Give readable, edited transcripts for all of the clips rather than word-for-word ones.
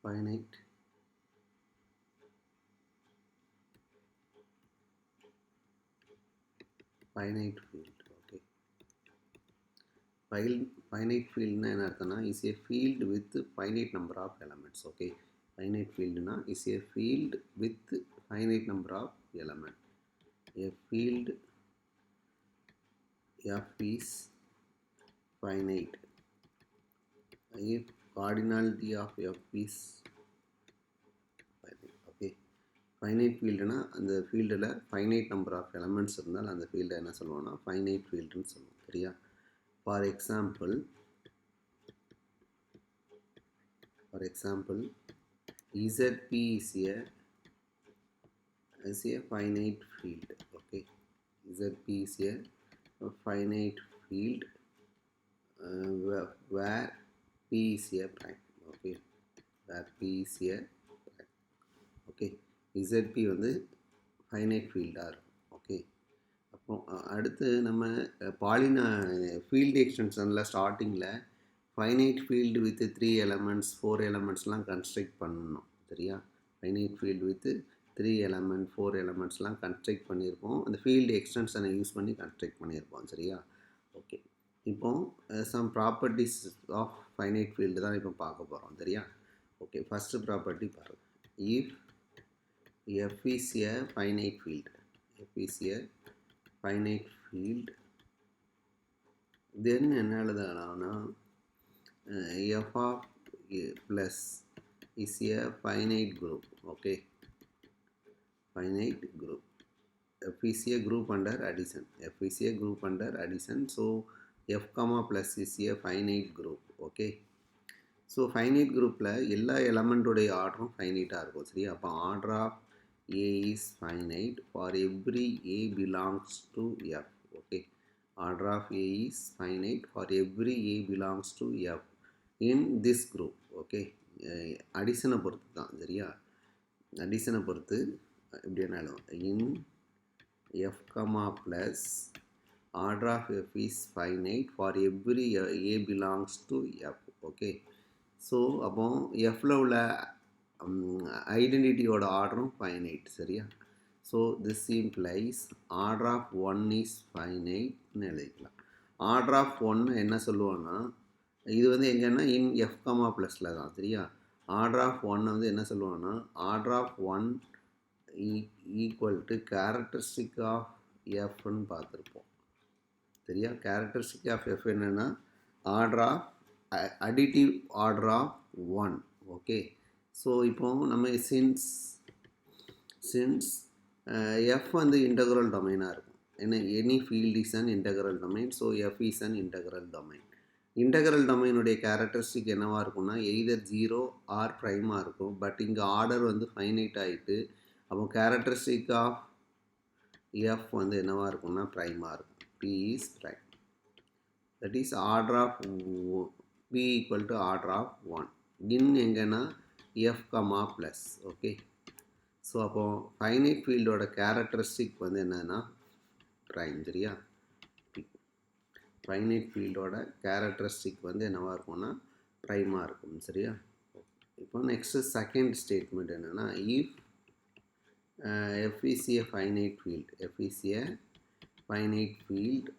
finite field. Okay, finite field na enna arthana is a field with finite number of elements. Okay, finite field na is a field with finite number of elements. A field f is finite if cardinality of f is finite. Okay, finite fieldனா அந்த ஃபீல்டில் finite number of elements இருந்தால் அந்த ஃபீல்டை என்ன சொல்லுவோம்னா finite ஃபீல்டுன்னு சொல்லுவோம். சரியா? For example ZP is a finite field. Okay, ZP is a finite field where P is a prime. Okay, where P is a prime. Okay, ZP வந்து finite ஃபீல்டாக இருக்கும். ஓகே, அப்போ அடுத்து நம்ம ஃபீல்டு எக்ஸ்டென்ஷனில் ஸ்டார்டிங்கில் ஃபைனைட் ஃபீல்டு வித் 3 எலமெண்ட்ஸ் 4 எலமெண்ட்ஸ்லாம் construct பண்ணணும். சரியா? ஃபைனைட் ஃபீல்டு வித் 3 எலமெண்ட் 4 எலமெண்ட்ஸ்லாம் கன்ஸ்ட்ரக்ட் பண்ணியிருப்போம். அந்த ஃபீல்டு எக்ஸ்டென்ஷனை யூஸ் பண்ணி கன்ஸ்ட்ரக்ட் பண்ணியிருப்போம். சரியா? ஓகே, இப்போ some properties of finite field தான் இப்போ பார்க்க போகிறோம். சரியா? ஓகே, ஃபஸ்ட்டு ப்ராப்பர்ட்டி பாருங்கள். If F is a finite field. F is a finite field. Then என்ன எழுதலாம்னா f of a plus is a finite group. Okay, finite group. F is a group under addition. F is a group under addition. So f comma plus is a finite group. Okay, so finite குரூப்பில் எல்லா எலமெண்ட்டோடைய ஆர்டரும் ஃபைனைட்டாக இருக்கும். சரியா? அப்போ order of A is finite for every A belongs to F. Okay, order of A is finite for every A belongs to F in this group. Okay, அடிஷனை பொறுத்து தான். சரியா? அடிஷனை பொறுத்து இப்படி என்ன in F comma plus order of F is finite for every A belongs to F. Okay, so அப்போ Fல உள்ள ஐடென்டிட்டியோட ஆர்டரும் ஃபைனைட். சரியா? So this implies order of 1 is ஃபைனைட்னு எழுதிக்கலாம். ஆர்டர் ஆஃப் 1 என்ன சொல்லுவோன்னா இது வந்து எங்கன்னா இன் எஃப் கமா ப்ளஸில் தான். சரியா? ஆர்டர் ஆஃப் 1 வந்து என்ன சொல்லுவோன்னா order of 1 equal to characteristic of எஃப்னு பார்த்துருப்போம். சரியா? கேரக்டரிஸ்டிக் ஆஃப் எஃப் என்னென்னா order of additive order of 1. Okay, so இப்போ நம்ம சின்ஸ் எஃப் வந்து இன்டெக்ரல் டொமைனாக இருக்கும். ஏன்னா any field is an integral domain. So F is an integral domain. Integral டொமைனுடைய கேரக்டரிஸ்டிக் என்னவாக இருக்கும்னா எய்தர் 0 ஆர் ப்ரைமாக இருக்கும். பட் இங்கே ஆர்டர் வந்து ஃபைனைட் ஆகிட்டு அப்போ கேரக்டரிஸ்டிக் ஆஃப் எஃப் வந்து என்னவாக இருக்கும்னா ப்ரைமாக இருக்கும். P is prime. That is order of P equal to order of 1 in எங்கன்னா F comma plus. Okay, so அப்போது ஃபைனைட் ஃபீல்டோட கேரக்டரிஸ்டிக் வந்து என்னன்னா ப்ரைம். சரியா? ஃபைனைட் ஃபீல்டோட கேரக்டரிஸ்டிக் வந்து என்னவாக இருக்கும்னா ப்ரைமாக இருக்கும். சரியா? இப்போ நெக்ஸ்ட்டு செகண்ட் ஸ்டேட்மெண்ட் என்னென்னா if F is a finite field. F is a finite field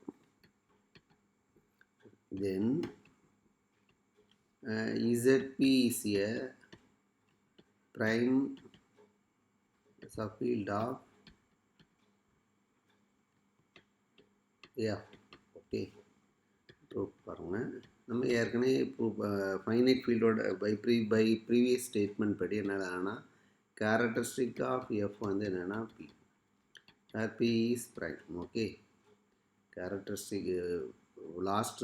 then ZP is a prime subfield of F. Okay, proof பாருங்கள். நம்ம ஏற்கனவே ஃபைனைட் ஃபீல்டோட பை ப்ரீவியஸ் ஸ்டேட்மெண்ட் படி என்னன்னா கேரக்டரிஸ்டிக் ஆஃப் எஃப் வந்து என்னென்னா P. P is prime. Okay, characteristic last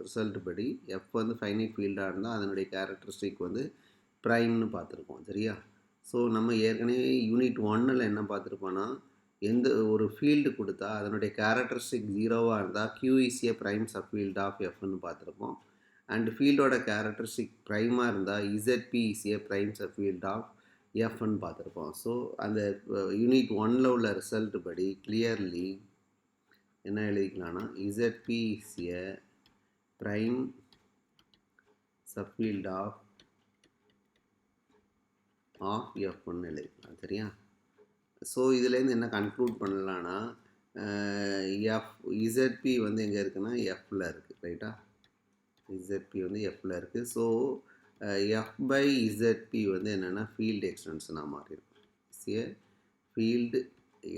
result படி F வந்து ஃபைனைட் ஃபீல்டாக இருந்தால் அதனுடைய கேரக்டரிஸ்டிக் வந்து ப்ரைம்னு பார்த்துருக்கோம். சரியா? ஸோ நம்ம ஏற்கனவே யூனிட் 1ல் என்ன பார்த்துருப்போன்னா எந்த ஒரு ஃபீல்டு கொடுத்தா அதனுடைய கேரக்டரிஸ்டிக் 0வாக இருந்தால் Q is a prime subfield of Fன்னு பார்த்துருப்போம். அண்ட் ஃபீல்டோட கேரக்டரிஸ்டிக் ப்ரைமாக இருந்தால் ZP is a prime subfield of Fன்னு பார்த்துருப்போம். ஸோ அந்த யூனிட் 1ல் உள்ள ரிசல்ட் படி கிளியர்லி என்ன எழுதிக்கலாம்னா ZP is a prime subfield of of எஃப்னு எழுதிக்கலாம் சரியா. ஸோ இதுலேருந்து என்ன கன்க்ளூட் பண்ணலான்னா எஃப் இசட்பி வந்து எங்கே இருக்குன்னா எஃப்பில் இருக்குது ரைட்டா. இசட்பி வந்து எஃப்பில் இருக்குது. ஸோ எஃப் பை இசட்பி வந்து என்னென்னா ஃபீல்டு எக்ஸ்டென்ஷனாக மாறிடும். It's a field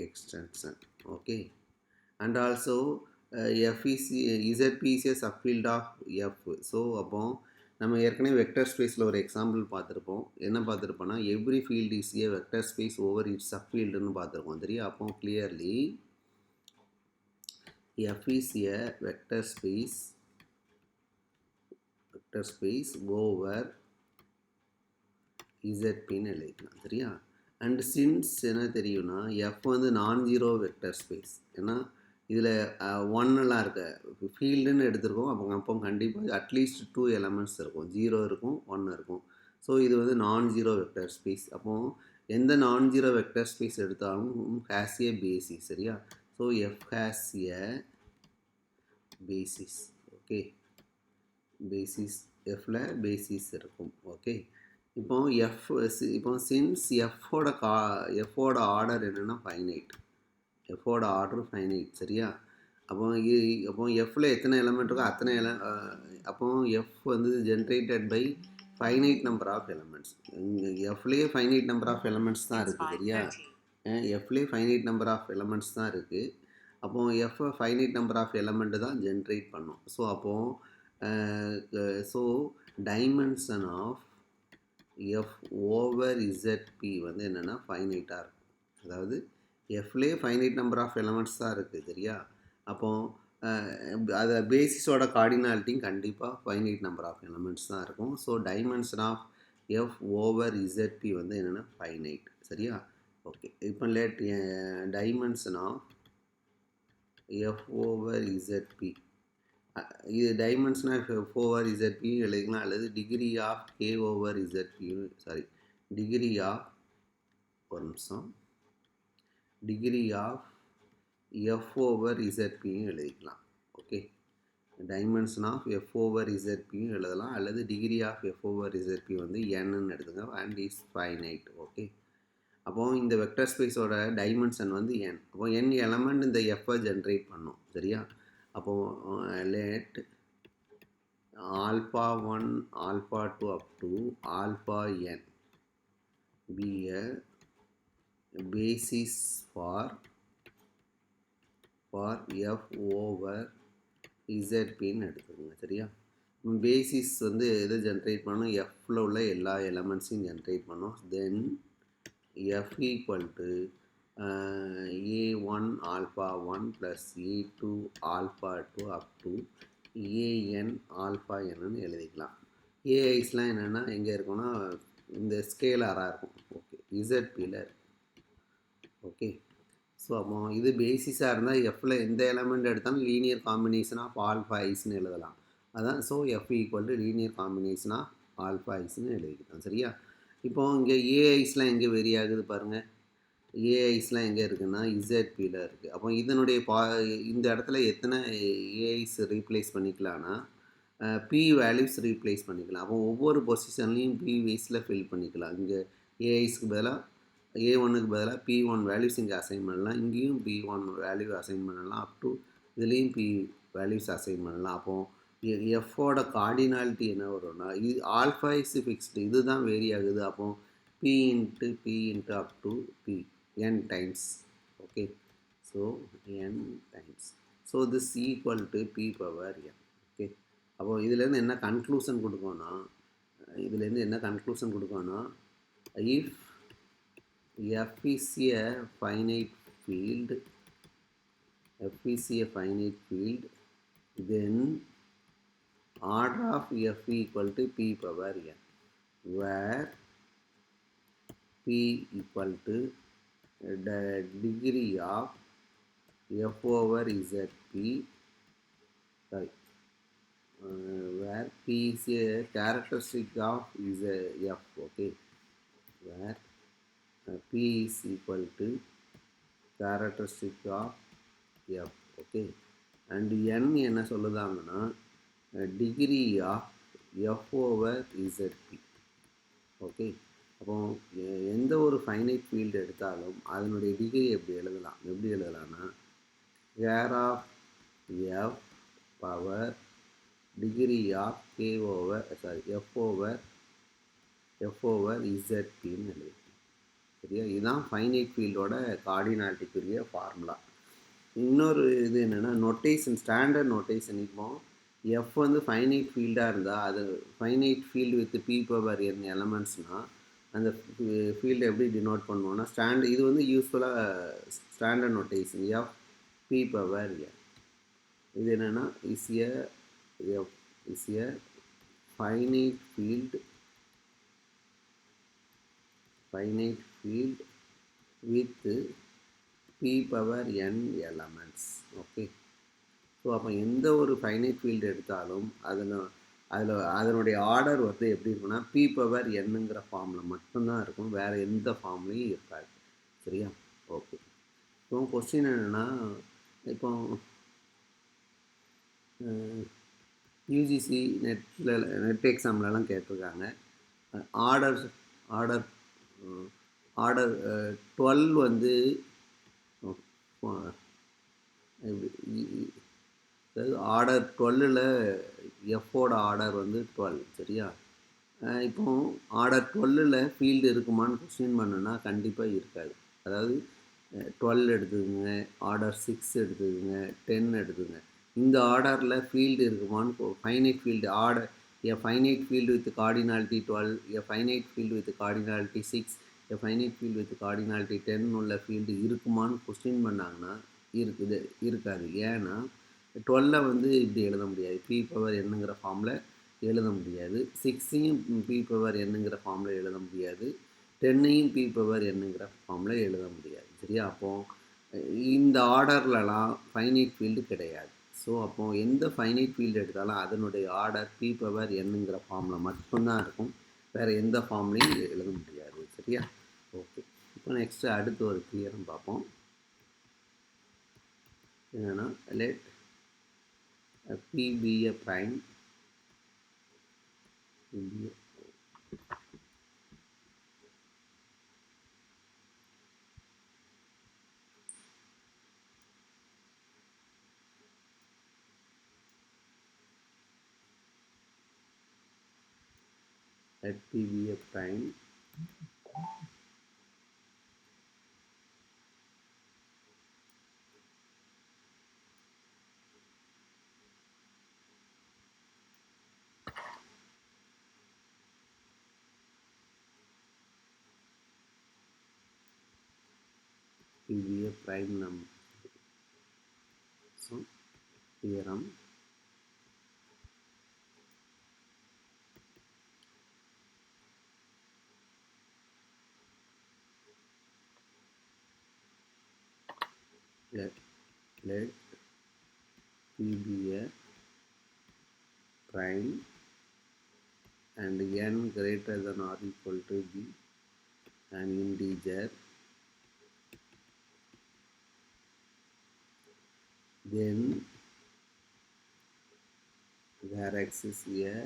extension okay. And also F is Z P is a subfield of F. So அப்போ நம்ம ஏற்கனவே வெக்டர் ஸ்பேஸில் ஒரு எக்ஸாம்பிள் பார்த்துருப்போம். என்ன பார்த்துருப்போம்னா every field is a vector space over its சப்ஃபீல்டுன்னு பார்த்துருப்போம் தெரியும். அப்போ clearly F is a vector space over இசட்பின்னு எழுதிக்கலாம் சரியா. அண்ட் சின்ஸ் என்ன தெரியும்னா எஃப் வந்து நான் ஜீரோ வெக்டர் ஸ்பேஸ். ஏன்னா இதில் ஒன்னெல்லாம் இருக்கு ஃபீல்டுன்னு எடுத்துருக்கோம். அப்போ கண்டிப்பாக அட்லீஸ்ட் 2 எலமெண்ட்ஸ் இருக்கும். 0 இருக்கும் 1 இருக்கும். ஸோ இது வந்து நான் ஜீரோ வெக்டர் ஸ்பேஸ். அப்போது எந்த நான் ஜீரோ வெக்டர் ஸ்பேஸ் எடுத்தாலும் ஹேஸ் ஏ பேசிஸ் சரியா. So F has a basis okay. Basis எஃப்பில் பேசிஸ் இருக்கும் ஓகே. இப்போ சின்ஸ் எஃப்போட ஆர்டர் என்னென்னா ஃபைனைட். எஃபோட ஆர்டர் ஃபைனைட் சரியா. அப்போ எஃப்பில் எத்தனை எலமெண்ட் இருக்கோ அத்தனை அப்போ எஃப் வந்து generated by finite number of elements. எஃப்லேயே ஃபைனைட் நம்பர் ஆஃப் எலமெண்ட்ஸ் தான் இருக்குது சரியா. எஃப்லேயே ஃபைனைட் நம்பர் ஆஃப் எலமெண்ட்ஸ் தான் இருக்குது. அப்போது F finite number of element தான் ஜென்ரேட் பண்ணும். ஸோ அப்போது dimension of F over Z P வந்து என்னென்னா ஃபைனைட்டாக இருக்கும். அதாவது எஃப்லேயே ஃபைனைட் நம்பர் ஆஃப் எலமெண்ட்ஸ் தான் இருக்குது சரியா. அப்போது அது பேசிஸோட கார்டினாலிட்டியும் கண்டிப்பாக ஃபைனைட் நம்பர் ஆஃப் எலமெண்ட்ஸ் தான் இருக்கும். So dimension of F over Z P வந்து என்னென்னா ஃபைனைட் சரியா. ஓகே. இப்போ dimension of F over Z P இது டைமென்ஷன் ஆஃப் எஃப் ஓவர் இசட்பியும் எழுதிக்கலாம். அல்லது டிகிரி ஆஃப் கே ஓவர் இசட்பியும் டிகிரி ஆஃப் ஒரு நிமிஷம் டிகிரி ஆஃப் எஃப் ஓவர் இசட்பியும் எழுதிக்கலாம் okay. Dimension of F over இசட்பியும் எழுதலாம். அல்லது degree of F over Z P வந்து என்னன்னு எடுத்துங்க. And is finite okay. அப்போது இந்த வெக்டர் ஸ்பேஸோட டைமென்ஷன் வந்து என். அப்போ என் எலமெண்ட் இந்த எஃப்பை ஜென்ரேட் பண்ணும் சரியா. அப்போது let alpha 1 alpha 2 up to alpha N P a basis for f over zpன்னு எடுத்துக்கோங்க சரியா. பேசிஸ் வந்து எதை ஜென்ரேட் பண்ணும் எஃப்பில் உள்ள எல்லா எலமெண்ட்ஸையும் ஜென்ரேட் பண்ணும். Then F equal to a1 alpha 1 plus a2 alpha 2 up to A N alpha என்னன்னு எழுதிக்கலாம். ஏஐஸ்லாம் என்னென்னா எங்கே இருக்குன்னா இந்த ஸ்கேலாராக இருக்கும் ஓகே. இசட்பியில் இருக்கும் ஓகே. ஸோ அப்போ இது பேசிஸாக இருந்தால் எஃப்பில் எந்த எலமெண்ட் எடுத்தாலும் லீனியர் காம்பினேஷன் ஆஃப் ஆல்ஃபா ஐஸ்ன்னு எழுதலாம். அதான் so F equal to linear combination of alpha ஐஸ்ன்னு எழுதிக்கலாம் சரியா. இப்போ இங்கே ஏஐஸ்லாம் எங்கே வெரி ஆகுது பாருங்கள். ஏஐஸ்லாம் எங்கே இருக்குதுன்னா இசட்பியில் இருக்குது. அப்போ இதனுடைய இந்த இடத்துல எத்தனை ஏஐஸ் ரீப்ளேஸ் பண்ணிக்கலாம்னா பி வேல்யூஸ் ரீப்ளேஸ் பண்ணிக்கலாம். அப்போ ஒவ்வொரு பொசிஷன்லேயும் பி வேஸில் ஃபில் பண்ணிக்கலாம். இங்கே ஏஐஸ்க்கு பதிலாக A1க்கு பதிலாக P1 வேல்யூஸ் இங்கே அசைன் பண்ணலாம். இங்கேயும் P1 வேல்யூ அசைன் பண்ணலாம். அப் டு இதுலேயும் P வேல்யூஸ் அசைன் பண்ணலாம். அப்போது எஃப்போட கார்டினாலிட்டி என்ன வரும்னா இது ஆல்ஃபா இஸ் ஃபிக்ஸ்டு, இதுதான் வேரி ஆகுது. அப்போது P into up to P n times okay. So n times. So this equal to P power n okay. அப்போது இதுலேருந்து என்ன conclusion கொடுக்கோன்னா if f is a finite field, then order of f equal to P power n, where P equal to the degree of f over zp, where P is a characteristic of f okay, where P is equal to characteristic of f okay. and n என்ன சொல்லுதாங்கன்னா degree of f over zp okay. அப்போ எந்த ஒரு finite field எடுத்தாலும் அதனுடைய degree எப்படி எழுதலாம்னா கேர் of F power degree of F over இசட்பின்னு எழுதும். சரியா? இதுதான் ஃபைனைட் ஃபீல்டோட கார்டினாலிட்டிக்குரிய ஃபார்முலா. இன்னொரு இது என்னென்னா நொட்டேஷன், ஸ்டாண்டர்ட் நொட்டேஷன். இப்போ எஃப் வந்து ஃபைனைட் ஃபீல்டாக இருந்தால் அது finite field with P power N எலமெண்ட்ஸ்னால் அந்த ஃபீல்டை எப்படி டினோட் பண்ணுவோம்னா இது வந்து யூஸ்ஃபுல்லாக standard notation F P power N. இது என்னென்னா is a finite field with p power n elements. Okay. So அப்போ எந்த ஒரு ஃபைனைட் ஃபீல்டு எடுத்தாலும் அதனுடைய ஆர்டர் வந்து எப்படி இருக்குன்னா பி பவர் என்னங்கிற ஃபார்மில் மட்டும்தான் இருக்கும், வேறு எந்த ஃபார்ம்லேயும் இருக்காது. சரியா? ஓகே. இப்போ கொஸ்டின் என்னென்னா, இப்போ யூஜிசி நெட் எக்ஸாம்லலாம் கேட்டிருக்காங்க. ஆர்டர் 12 வந்து அதாவது ஆர்டர் 12ல் எஃப்போட ஆர்டர் வந்து 12. சரியா? இப்போ ஆர்டர் 12ல் ஃபீல்டு இருக்குமான்னு கொஸ்டின் பண்ணுன்னா கண்டிப்பாக இருக்காது. அதாவது 12 எடுத்துக்கோங்க, ஆர்டர் 6 எடுத்துக்கோங்க, 10 எடுத்துக்கோங்க. இந்த ஆர்டரில் ஃபீல்டு இருக்குமான்னு finite field order a finite field with cardinality 12, a finite field with cardinality 6, a finite field with cardinality 10 உள்ள ஃபீல்டு இருக்குமான்னு கொஸ்டின் பண்ணாங்கன்னா இருக்காது. ஏன்னா 12 வந்து இப்படி எழுத முடியாது, பி பவர் என்னங்கிற ஃபார்மில் எழுத முடியாது. 6ஐயும் பி பவர் என்னங்கிற ஃபார்மில் எழுத முடியாது. 10ஐயும் பி பவர் என்னங்கிற ஃபார்மில் எழுத முடியாது. சரியா? அப்போது இந்த ஆர்டர்லலாம் ஃபைனைட் ஃபீல்டு கிடையாது. ஸோ அப்போது எந்த ஃபைனைட் ஃபீல்டு எடுத்தாலும் அதனுடைய ஆர்டர் பி பவர் என்னங்கிற ஃபார்மில் மட்டும்தான் இருக்கும், வேறு எந்த ஃபார்ம்லேயும் எழுத முடியாது. சரியா? ஓகே. இப்போ நெக்ஸ்ட்டு அடுத்து ஒரு தியரம் பார்ப்போம். என்னென்னா let P be a prime let P be a prime P be a prime number. So theorem let P be a prime and n greater than or equal to b an integer, then there exists a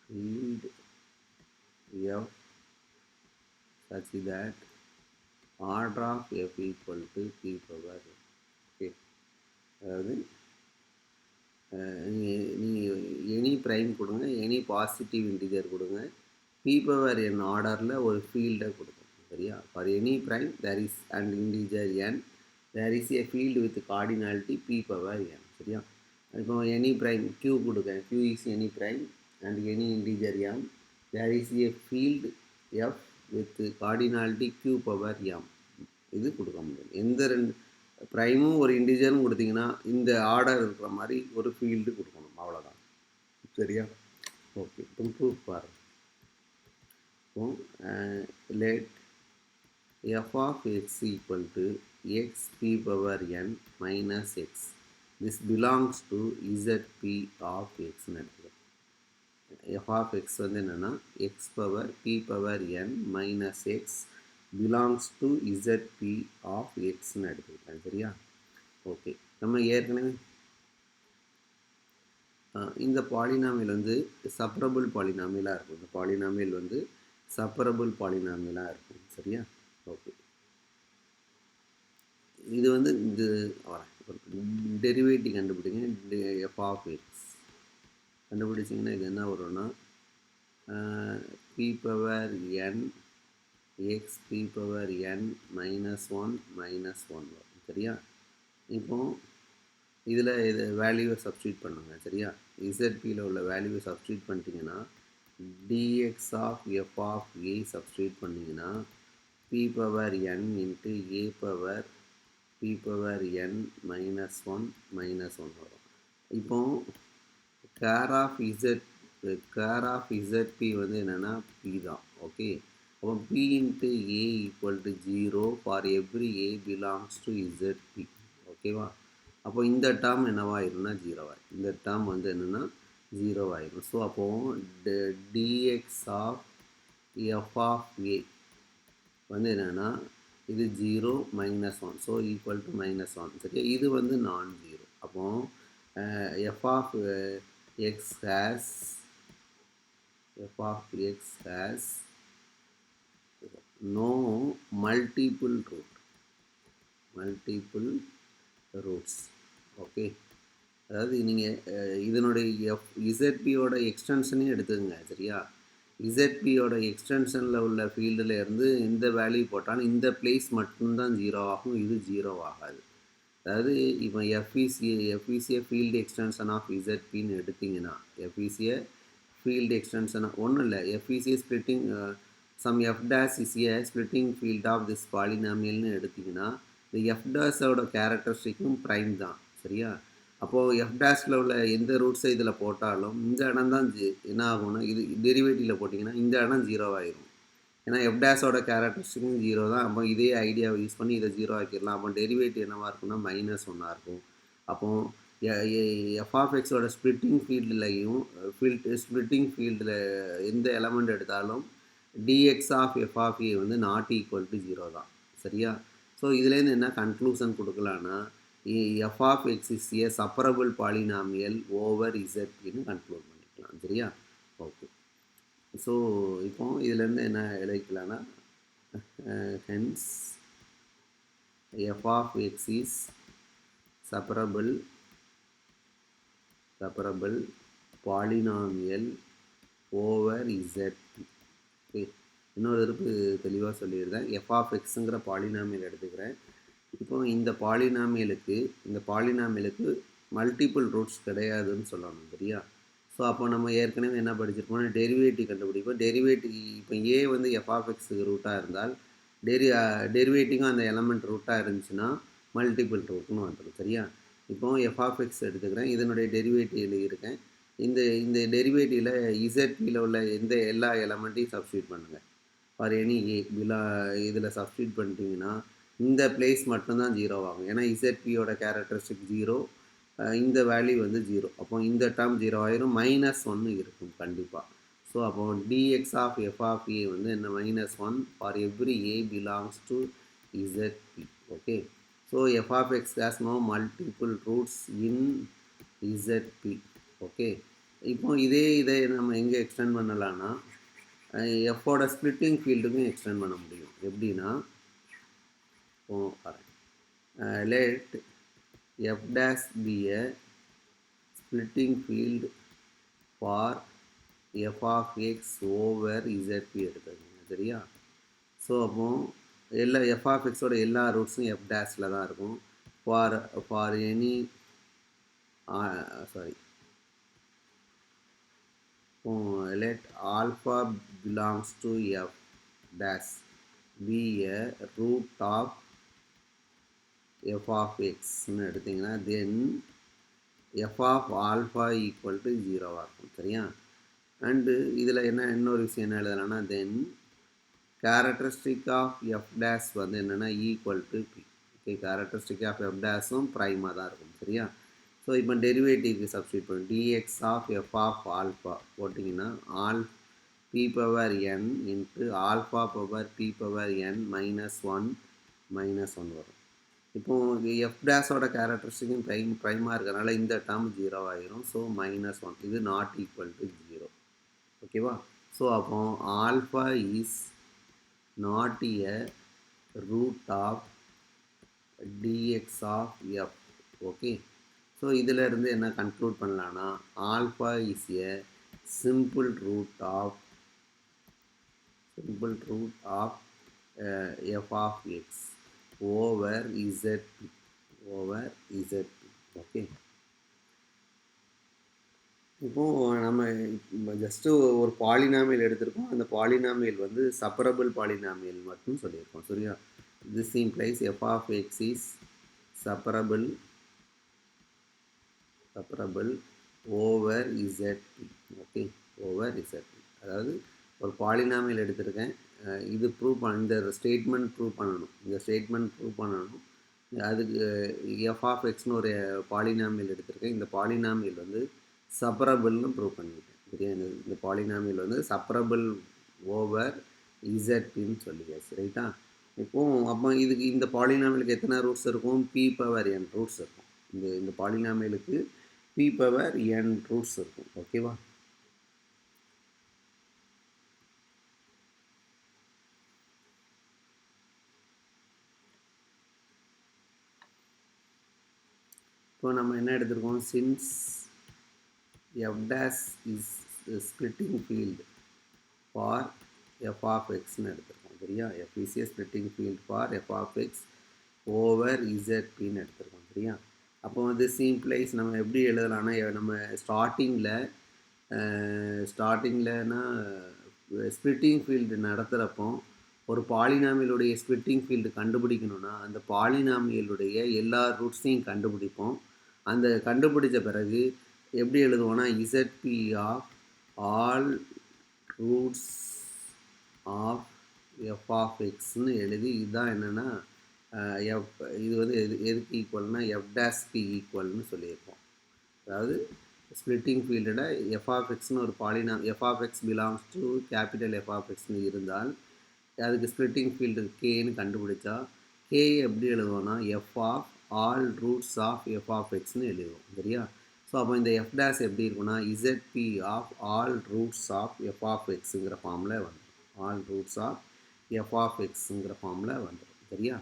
field f such that order of f equal to p power. Okay. அதாவது நீங்கள் any prime கொடுங்க, any positive integer கொடுங்க, P power N ஆர்டரில் ஒரு ஃபீல்டை கொடுக்கும். சரியா? For any prime there is and integer N there is a field with cardinality P power N. சரியா? இப்போ எனி ப்ரைம் q கொடுங்க, q is any prime and any integer M, there is a field F with cardinality q power M. இது கொடுக்க முடியும். எந்த ரெண்டு ப்ரைமும் ஒரு இன்டிஜரும் கொடுத்தீங்கன்னா இந்த ஆர்டர் இருக்கிற மாதிரி ஒரு ஃபீல்டு கொடுக்கணும், அவ்வளோதான். சரியா? ஓகே. இப்போ ப்ரூஃப் பாருங்கள். இப்போ let f of x equal to x p power n minus x. This belongs to zp of x. f of x வந்து என்னென்னா x power p power n minus x belongs to zp of xன்னு எடுத்துக்கிட்டேன். சரியா? Okay. நம்ம ஏற்கனவே இந்த polynomial வந்து separable பாலினாமியலாக இருக்கும். இந்த பாலினாமியல் வந்து செப்பரபிள் பாலினாமியலாக இருக்கும். சரியா? ஓகே. இது வந்து இது டெரிவேட்டிவ் கண்டுபிடிங்க. எஃப் ஆஃப் எக்ஸ் கண்டுபிடிச்சிங்கன்னா இது என்ன வரும்னா B power N X P power N -1 -1 வரும். சரியா? இப்போ இதில் இது வேல்யூவை சப்ஸ்டியூட் பண்ணுங்க. சரியா? இசட்பியில் உள்ள வேல்யூவை சப்ஸ்டியூட் பண்ணிட்டீங்கன்னா D X of F of A substitute பண்ணிங்கன்னா P power N into A power P power N -1 -1 வரும். இப்போ கேர் ஆஃப் இசட்பி வந்து என்னென்னா பி தான். ஓகே. அப்போ P into A equal to 0 for every A belongs to Z P. ஓகேவா? அப்போ இந்த டேர்ம் என்னவாயிரும்னா 0 ஆயிரும். இந்த டேர்ம் வந்து என்னென்னா 0 ஆயிரும். ஸோ அப்போது dx of F of A வந்து என்னென்னா இது 0 -1 ஸோ ஈக்குவல் டு -1. சரியா? இது வந்து நான் ஜீரோ. அப்போது F of X has no multiple roots. Okay. அதாவது நீங்கள் இதனுடைய இசட்பியோட எக்ஸ்டென்ஷனையும் எடுத்துக்கங்க. சரியா? இசட்பியோட எக்ஸ்டென்ஷனில் உள்ள ஃபீல்டில் இருந்து இந்த வேல்யூ போட்டாலும் இந்த பிளேஸ் மட்டும்தான் 0 ஆகும். இது 0 ஆகாது. அதாவது இப்போ எஃப்இசிஏ ஃபீல்டு எக்ஸ்டென்ஷன் ஆஃப் இசட்பின்னு எடுத்திங்கன்னா எஃப்இசிஏ ஃபீல்டு எக்ஸ்டென்ஷன் ஒன்றும் இல்லை. F is a splitting some F dash is a splitting field of this பாலினாமியல்னு எடுத்திங்கன்னா இந்த எஃப் டேஷோட கேரக்டரிஸ்டிக்கும் ப்ரைம் தான். சரியா? அப்போது எஃப் டேஷில் உள்ள எந்த ரூட்ஸை இதில் போட்டாலும் இந்த இடம் தான் என்ன ஆகும்னா இது டெரிவேட்டிவில் போட்டிங்கன்னா இந்த இடம் 0 ஆயிரும். ஏன்னா எஃப் டேஷோட கேரக்டரிஸ்டிக்கும் 0 தான். அப்போ இதே ஐடியாவை யூஸ் பண்ணி இதை 0 ஆக்கிடலாம். அப்போ டெரிவேட்டிவ் என்னவாக இருக்குன்னா -1 இருக்கும். அப்போது எஃப் ஆஃப் எக்ஸோட ஸ்பிளிட்டிங் ஃபீல்டில் எந்த எலமெண்ட் எடுத்தாலும் dx of F of A வந்து நாட் ஈக்குவல் டு 0 தான். சரியா? ஸோ இதுலேருந்து என்ன கன்க்ளூஷன் கொடுக்கலான்னா F of X is a separable polynomial over இசட்பின்னு கன்க்ளூட் பண்ணிக்கலாம். சரியா? ஓகே. ஸோ இப்போ இதுலேருந்து என்ன எழுதிக்கலான்னா hence F of X is separable polynomial over Z P. Okay. இன்னொரு தடவை தெளிவாக சொல்லியிருந்தேன். எஃப் ஆஃப் எக்ஸுங்கிற பாலினாமியல் எடுத்துக்கிறேன். இப்போ இந்த பாலினாமியலுக்கு மல்டிபிள் ரூட்ஸ் கிடையாதுன்னு சொல்லணும். சரியா? ஸோ அப்போ நம்ம ஏற்கனவே என்ன படிச்சிருக்கோம்னா டெரிவேட்டிவ் கண்டுபிடிப்போம். டெரிவேட்டிவ் இப்போ ஏ வந்து எஃப் ஆஃப் எக்ஸுக்கு ரூட்டாக இருந்தால் டெரிவேட்டிவும் அந்த எலமெண்ட் ரூட்டாக இருந்துச்சுன்னா மல்டிபிள் ரூட்னு வந்துடும். சரியா? இப்போ எஃப் ஆஃப் எக்ஸ் எடுத்துக்கிறேன். இதனுடைய டெரிவேட்டிவ் எழுதியிருக்கேன். இந்த டெரிவேட்டிவில் இசட்பியில் உள்ள எல்லா எலமெண்ட்டையும் சப்ஸ்டியூட் பண்ணுங்கள். ஃபார் எனி ஏ இதில் சப்ஸ்டியூட் பண்ணிட்டீங்கன்னா இந்த பிளேஸ் மட்டும்தான் 0 ஆகும். ஏன்னா இசட்பியோட கேரக்டரிஸ்டிக் 0, இந்த வேல்யூ வந்து 0. அப்போ இந்த டேர்ம் 0 ஆயிரும். -1 இருக்கும் கண்டிப்பாக. ஸோ அப்போ D X of F of A வந்து என்ன -1 for every A belongs to Z P. Okay. So F of X has no multiple roots in Z P. Okay. இப்போ இதை நம்ம எங்கே எக்ஸ்டெண்ட் பண்ணலான்னா எஃபோட ஸ்பிளிட்டிங் ஃபீல்டுக்கும் எக்ஸ்டெண்ட் பண்ண முடியும். எப்படின்னா let f dash be a splitting field for f of x over zp எடுத்துக்கோங்க. சரியா? ஸோ அப்போ எல்லா எஃப் ஆஃப் எக்ஸோட எல்லா ரூட்ஸும் எஃப் டேஷில் தான் இருக்கும். For any let alpha belongs to f dash be a root of f of xன்னு எடுத்திங்கன்னா தென் f of alpha equal to 0 இருக்கும். சரியா? அண்டு இதில் இன்னொரு விஷயம் என்ன எழுதலாம்னா then characteristic of F dash வந்து என்னென்னா equal to P. Okay. Characteristic of F டேஷும் ப்ரைமாக தான் இருக்கும். சரியா? ஸோ இப்போ டெரிவேட்டிவ்க்கு சப்ஸ்டியூட் பண்ணும். D X of F of alpha போட்டிங்கன்னா P power N into alpha power P power N -1 வரும். இப்போது எஃப் டேஷோட கேரக்டரிஸ்டிக்கும் ப்ரைமாக இருக்கிறனால இந்த டேர்ம் 0 ஆயிரும். ஸோ -1 இது நாட் ஈக்குவல் டு 0. ஓகேவா? ஸோ அப்போ alpha is not a root of D X of F. Okay, so இதிலிருந்து என்ன கன்க்ளூட் பண்ணலான்னா alpha is a simple root of F of X over Z okay. இப்போது நம்ம ஜஸ்ட்டு ஒரு பாலினாமியல் எடுத்திருக்கோம். அந்த பாலினாமியல் வந்து செப்பரபிள் பாலினாமியல் மட்டும் சொல்லியிருக்கோம். சரியா? This implies F of X is separable over Z. Okay, over Z. அதாவது ஒரு பாலினாமியல் எடுத்திருக்கேன், இது இந்த ஸ்டேட்மெண்ட் ப்ரூவ் பண்ணணும். அதுக்கு எஃப் ஆஃப் எக்ஸ்னு ஒரு பாலினாமியல் எடுத்திருக்கேன். இந்த பாலினாமியல் வந்து செப்பரபிள்னு ப்ரூவ் பண்ணிட்டேன். சரியா? இந்த பாலினாமியல் வந்து செப்பரபிள் ஓவர் இசட்னு சொல்லியாச்சு. ரைட்டா? அப்போ இதுக்கு இந்த பாலினாமியலுக்கு எத்தனை ரூட்ஸ் இருக்கும்? பி பவர் என் ரூட்ஸ் இருக்கும். இந்த பாலினாமியலுக்கு பி பவர் என் ரூட்ஸ் இருக்கும். ஓகேவா? இப்போ நம்ம என்ன எடுத்திருக்கோம்? Since f dash is splitting field for f of x ன்னு எடுத்திருக்கோம். சரியா? f is a splitting field for f of x over z ன்னு எடுத்திருக்கோம். சரியா? அப்போ வந்து சிம்பிளைஸ் நம்ம எப்படி எழுதலாம்னா, நம்ம ஸ்டார்டிங்லனா ஸ்ப்ளிட்டிங் ஃபீல்டு நடத்துகிறப்போ ஒரு பாலினாமியலுடைய ஸ்ப்ளிட்டிங் ஃபீல்டு கண்டுபிடிக்கணும்னா அந்த பாலினாமியலுடைய எல்லா ரூட்ஸையும் கண்டுபிடிப்போம். அந்த கண்டுபிடிச்ச பிறகு எப்படி எழுதுவோம்னா Z P of all roots of F of எக்ஸ்ன்னு எழுதி, இதுதான் என்னென்னா இது வந்து எதுக்கு ஈக்குவல்னா எஃப் டேஷ்க்கு ஈக்குவல்னு சொல்லியிருப்போம். அதாவது ஸ்ப்ளிட்டிங் ஃபீல்டில் எஃப் ஆஃப் எக்ஸ்னு ஒரு F of X belongs to capital F of எக்ஸ்னு இருந்தால் அதுக்கு ஸ்ப்ளிட்டிங் ஃபீல்டு கேன்னு கண்டுபிடிச்சா கே எப்படி எழுதுவோம்னா F of all roots of F of எக்ஸ்னு எழுதுவோம். சரியா? ஸோ அப்போ இந்த எஃப் டேஷ் எப்படி இருக்குன்னா Z P of all roots of F of எக்ஸுங்கிற ஃபார்மில் வந்துடும். All roots of F of எக்ஸுங்கிற ஃபார்மில் வந்துடும். சரியா?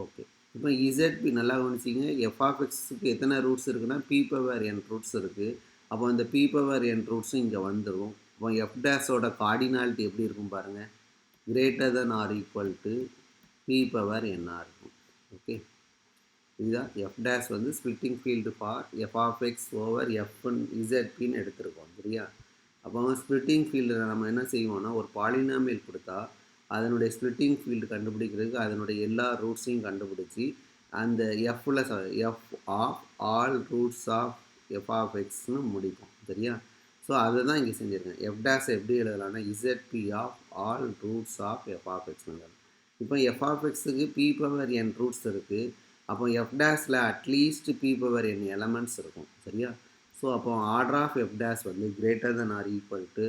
ஓகே, இப்போ இசட்பி நல்லா கவனிச்சிங்க. எஃப் ஆஃப் எக்ஸுக்கு எத்தனை ரூட்ஸ் இருக்குன்னா பி பவர் என் ரூட்ஸ் இருக்குது. அப்போ அந்த பி பவர் என் ரூட்ஸும் இங்கே வந்துடும். அப்போ எஃப் டேஷோட கார்டினாலிட்டி எப்படி இருக்கும் பாருங்கள், greater than or equal to P power என்னாக இருக்கும். ஓகே, இதுதான் எஃப் டேஷ் வந்து splitting field for F of X over எஃப்னு இசட்பின்னு எடுத்திருக்கோம். சரியா? அப்போ ஸ்ப்ளிட்டிங் ஃபீல்டில் நம்ம என்ன செய்வோம்னா ஒரு பாலினாமியல் கொடுத்தா அதனுடைய ஸ்ப்ளிட்டிங் ஃபீல்டு கண்டுபிடிக்கிறதுக்கு அதனுடைய எல்லா ரூட்ஸையும் கண்டுபிடிச்சி அந்த எஃப்பில் F of all roots of F of எக்ஸ்னு முடிப்போம். சரியா? ஸோ அதை தான் இங்கே செஞ்சுருக்கேன். எஃப் டேஷ் எப்படி எழுதலாம்னா Z P of all roots of F of எக்ஸ்னு. இப்போ எஃப் ஆஃப் எக்ஸுக்கு பி பவர் என் ரூட்ஸ் இருக்குது. அப்போ எஃப் டேஷில் at least P power N elements இருக்கும். சரியா? ஸோ அப்போ ஆர்டர் ஆஃப் எஃப் டேஷ் வந்து greater than or equal to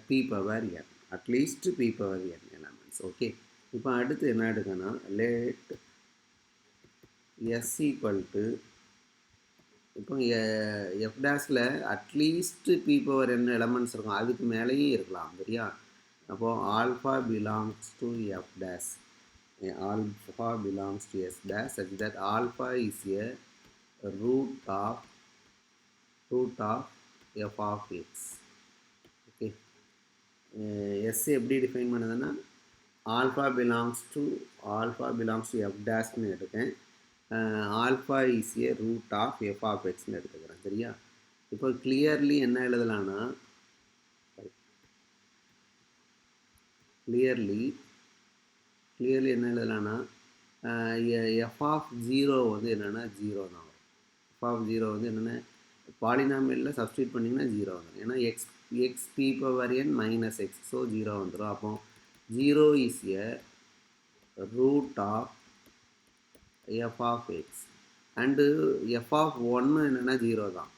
P power N, at least P power N elements. Okay, இப்போ அடுத்து என்ன எடுக்கணும்னா லேட் எஸ் ஈக்குவல் டு, இப்போ எஃப் டேஷில் at least P power N elements இருக்கும், அதுக்கு மேலேயும் இருக்கலாம். சரியா? அப்போது alpha belongs to F dash, alpha belongs to S dash such that alpha is a root of f of x. Okay, S எப்படி define பண்ணுதுன்னா alpha belongs to f dashன்னு எடுக்கேன். alpha is a root of f of xன்னு எடுத்துக்கிறேன். சரியா? இப்போ clearly என்ன எழுதலாம்னா clearly என்ன எழுதலாம்னா F of zero வந்து என்னென்னா ஜீரோ தான் வரும். எஃப் ஆஃப் ஜீரோ வந்து என்னென்னா பாலினாமியலில் சப்ஸ்டியூட் பண்ணிங்கன்னா ஜீரோ வந்துடும். ஏன்னா X P power N minus X, so zero வந்துடும். அப்போ zero is a root of F of X and F of ஒன்று என்னென்னா ஜீரோ தான்.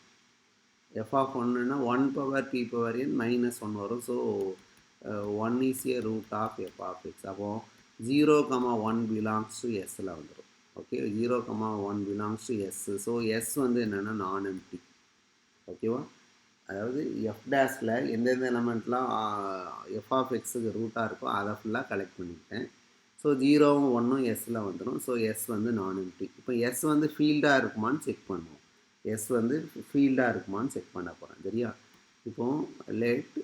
எஃப் ஆஃப் ஒன்றுனா one power P power N minus one வரும். So one is a root of F of X. அப்போது 0,1 belongs to எஸ்ஸில் வந்துடும். Okay, 0,1 belongs to S. So S வந்து என்னென்னா நான் எம்டி. ஓகேவா? அதாவது எஃப் டேஷில் எந்தெந்த எலமெண்ட்லாம் எஃப் ஆஃப் எக்ஸுக்கு ரூட்டாக இருக்கோ அதை ஃபுல்லாக கலெக்ட் பண்ணிக்கிட்டேன். ஸோ 0வும் 1ம் எஸ்ஸில் வந்துடும். ஸோ எஸ் வந்து நான் எம்டி. இப்போ எஸ் வந்து ஃபீல்டாக இருக்குமான்னு செக் பண்ணுவோம். எஸ் வந்து ஃபீல்டாக இருக்குமான்னு செக் பண்ண போகிறேன். சரியா? இப்போ let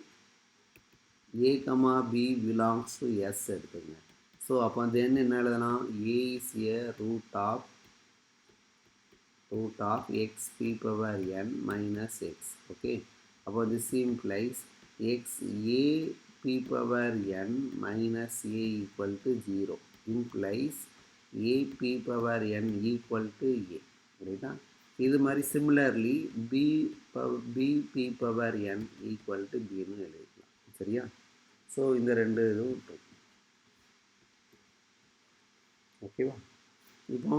A comma B belongs to S எடுத்துங்க. ஸோ அப்போ தென் என்ன எழுதலாம்? A is a root of x p power n minus x. Okay, about this implies x a p power n minus a equal to 0 implies a p power n equal to a. ரைட்டா? இது மாதிரி similarly b p power n equal to b ன்னு எழுதிக்கலாம். சரியா? So இந்த ரெண்டு இதுவும் ஓகேவா? இப்போ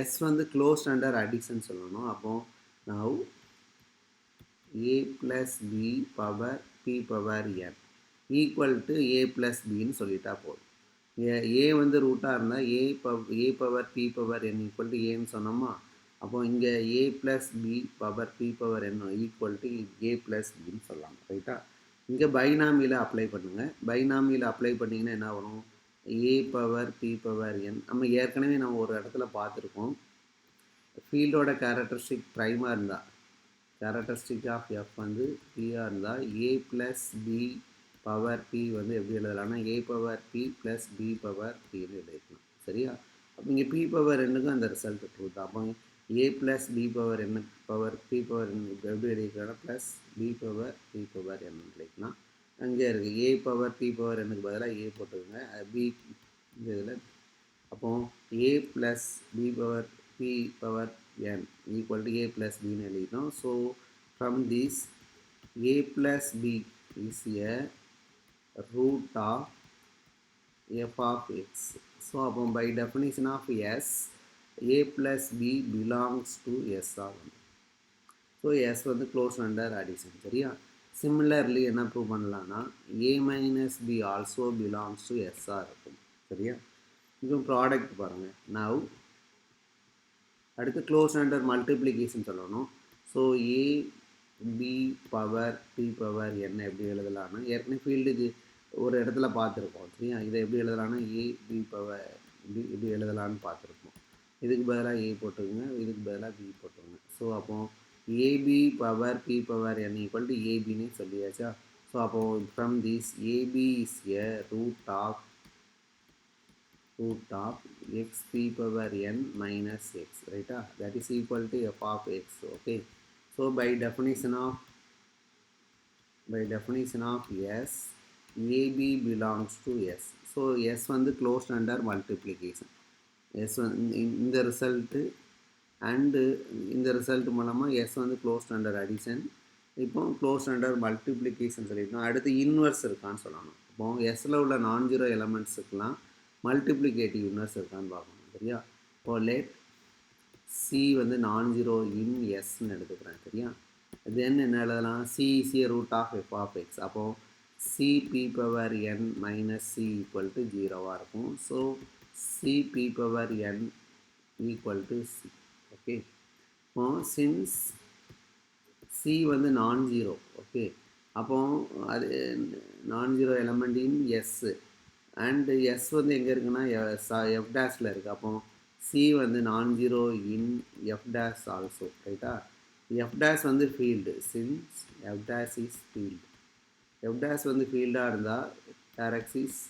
எஸ் வந்து க்ளோஸ்ட் அண்டர் அடிஷன் சொல்லணும். அப்போ now A plus B power P power N equal to A plus பின்னு சொல்லிட்டா போதும். ஏ வந்து ரூட்டாக இருந்தால் A power P power N equal to ஏன்னு சொன்னோமா? அப்போ இங்கே A plus B power P power N equal to A plus பின்னு சொல்லலாம். ரைட்டா? இங்கே பைனாமியில் அப்ளை பண்ணுங்கள். பைனாமியில் அப்ளை பண்ணிங்கன்னா என்ன வரும்? ஏ பவர் பி பவர் என் நம்ம ஏற்கனவே நம்ம ஒரு இடத்துல பார்த்துருக்கோம். ஃபீல்டோட கேரக்டரிஸ்டிக் ப்ரைமாக இருந்தால் கேரக்டரிஸ்டிக் ஆஃப் எஃப் வந்து பியாக இருந்தால் A plus B power P வந்து எப்படி எழுதலாம்னா A power P plus B power பின்னு எழுதிக்கலாம். சரியா? அப்போ இங்கே பி பவர் என்னுக்கும் அந்த ரிசல்ட் ட்ரூ தான். அப்போ ஏ ப்ளஸ் பி பவர் என்ன பவர் பி பவர் எப்படி எழுதிக்கலாம்? Plus B power P power என்ன எழுதிக்கலாம். அங்கே இருக்குது ஏ பவர் பி பவர் எனக்கு பதிலாக ஏ போட்டுக்கோங்க. பி இந்த இதில் அப்போ A plus B power P power n equal to a plus b ன்னு எழுதிட்டோம். So from this a plus b is a root of f of x. So அப்போ by definition of s a plus b belongs to s ஆகும். So s வந்து close under addition. சரியா? Similarly என்ன prove பண்ணலான்னா a minus b also belongs to s இருக்கும். சரியா? இப்போ product பாருங்கள். நவ் அடுத்து க்ளோஸ் அண்டர் மல்டிப்ளிகேஷன் சொல்லணும். ஸோ ஏ பி பவர் பி பவர் என்ன எப்படி எழுதலாம்னா ஏற்கனவே ஃபீல்டு இது ஒரு இடத்துல பார்த்துருக்கோம். சரியா? இதை எப்படி எழுதலாம்னா ஏ பி பவர் பி இப்படி எழுதலான்னு பார்த்துருக்கோம். இதுக்கு பதிலாக ஏ போட்டுக்கோங்க, இதுக்கு பதிலாக பி போட்டுக்கோங்க. ஸோ அப்போது A B power P power N equal to ஏபின்னு சொல்லியாச்சா? ஸோ அப்போது from this A B is a root of x p power n minus x, right? That is equal to f of x. Okay, so by definition of s ab belongs to s. So s வந்து closed under multiplication. s இந்த result and இந்த result மூலமாக s வந்து closed under addition. இப்போ closed under multiplication சொல்லிட்டோம். அடுத்து inverse இருக்கான்னு சொல்லணும். இப்போ எஸ்ஸில் உள்ள நான் ஜீரோ எலமெண்ட்ஸுக்கெலாம் மல்டிப்ளிகேட்டிவ் இன்வர்ஸ் இருக்கான்னு பார்க்கணும். சரியா? இப்போ லெட் சி வந்து நான் ஜீரோ இன் எஸ்ன்னு எடுத்துக்கிறேன். சரியா? தென் என்ன எழுதலாம்? C is a root of F of X. அப்போது C P power N minus C equal to ஜீரோவாக இருக்கும். So C P power N equal to C. Okay, இப்போ சின்ஸ் சி வந்து நான் ஜீரோ. ஓகே, அப்போ அது non zero element in S and S வந்து எங்கே இருக்குன்னா எஃப் டேஷில் இருக்குது. அப்போ சி வந்து நான் zero in F dash also. ரைட்டா? எஃப் டேஷ் வந்து field. Since F dash is field. F dash வந்து ஃபீல்டாக இருந்தால் கேரக்டரிஸ்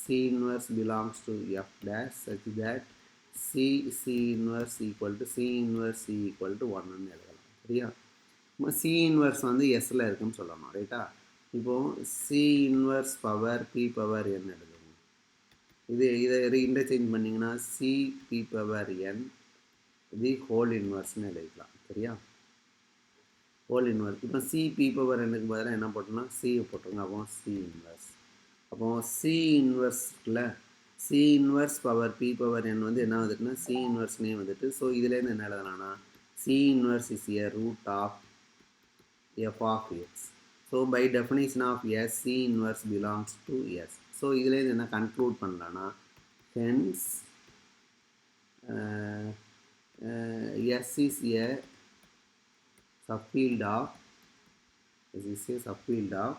C inverse belongs to F dash such that C inverse equal to C inverse C equal to 1ன்னு எழுதலாம். சரியா? C inverse வந்து எஸ்ஸில் இருக்குன்னு சொல்லணும். ரைட்டா? இப்போது C inverse power P power என்ன எழுதுங்க. இதை இன்டர்சேஞ்ச் பண்ணிங்கன்னா C P power N the whole இன்வர்ஸ்னு எழுதிக்கலாம். சரியா? Whole inverse. இப்போ சி பி பவர் என்னுக்கு பதிலாக என்ன போட்டோம்னா சியை போட்டுருங்க. அப்போ சி இன்வர்ஸ். அப்போ சி இன்வர்ஸில் C inverse power P power N வந்து என்ன வந்துட்டுனா சி இன்வர்ஸ்னே வந்துட்டு. ஸோ இதுலேருந்து என்ன எழுதலாம்னா C inverse is a root of F of X. So by definition of S C inverse belongs to S. So இதுலேருந்து என்ன கன்க்ளூட் பண்ணலான்னா hence S is a subfield of this is a subfield of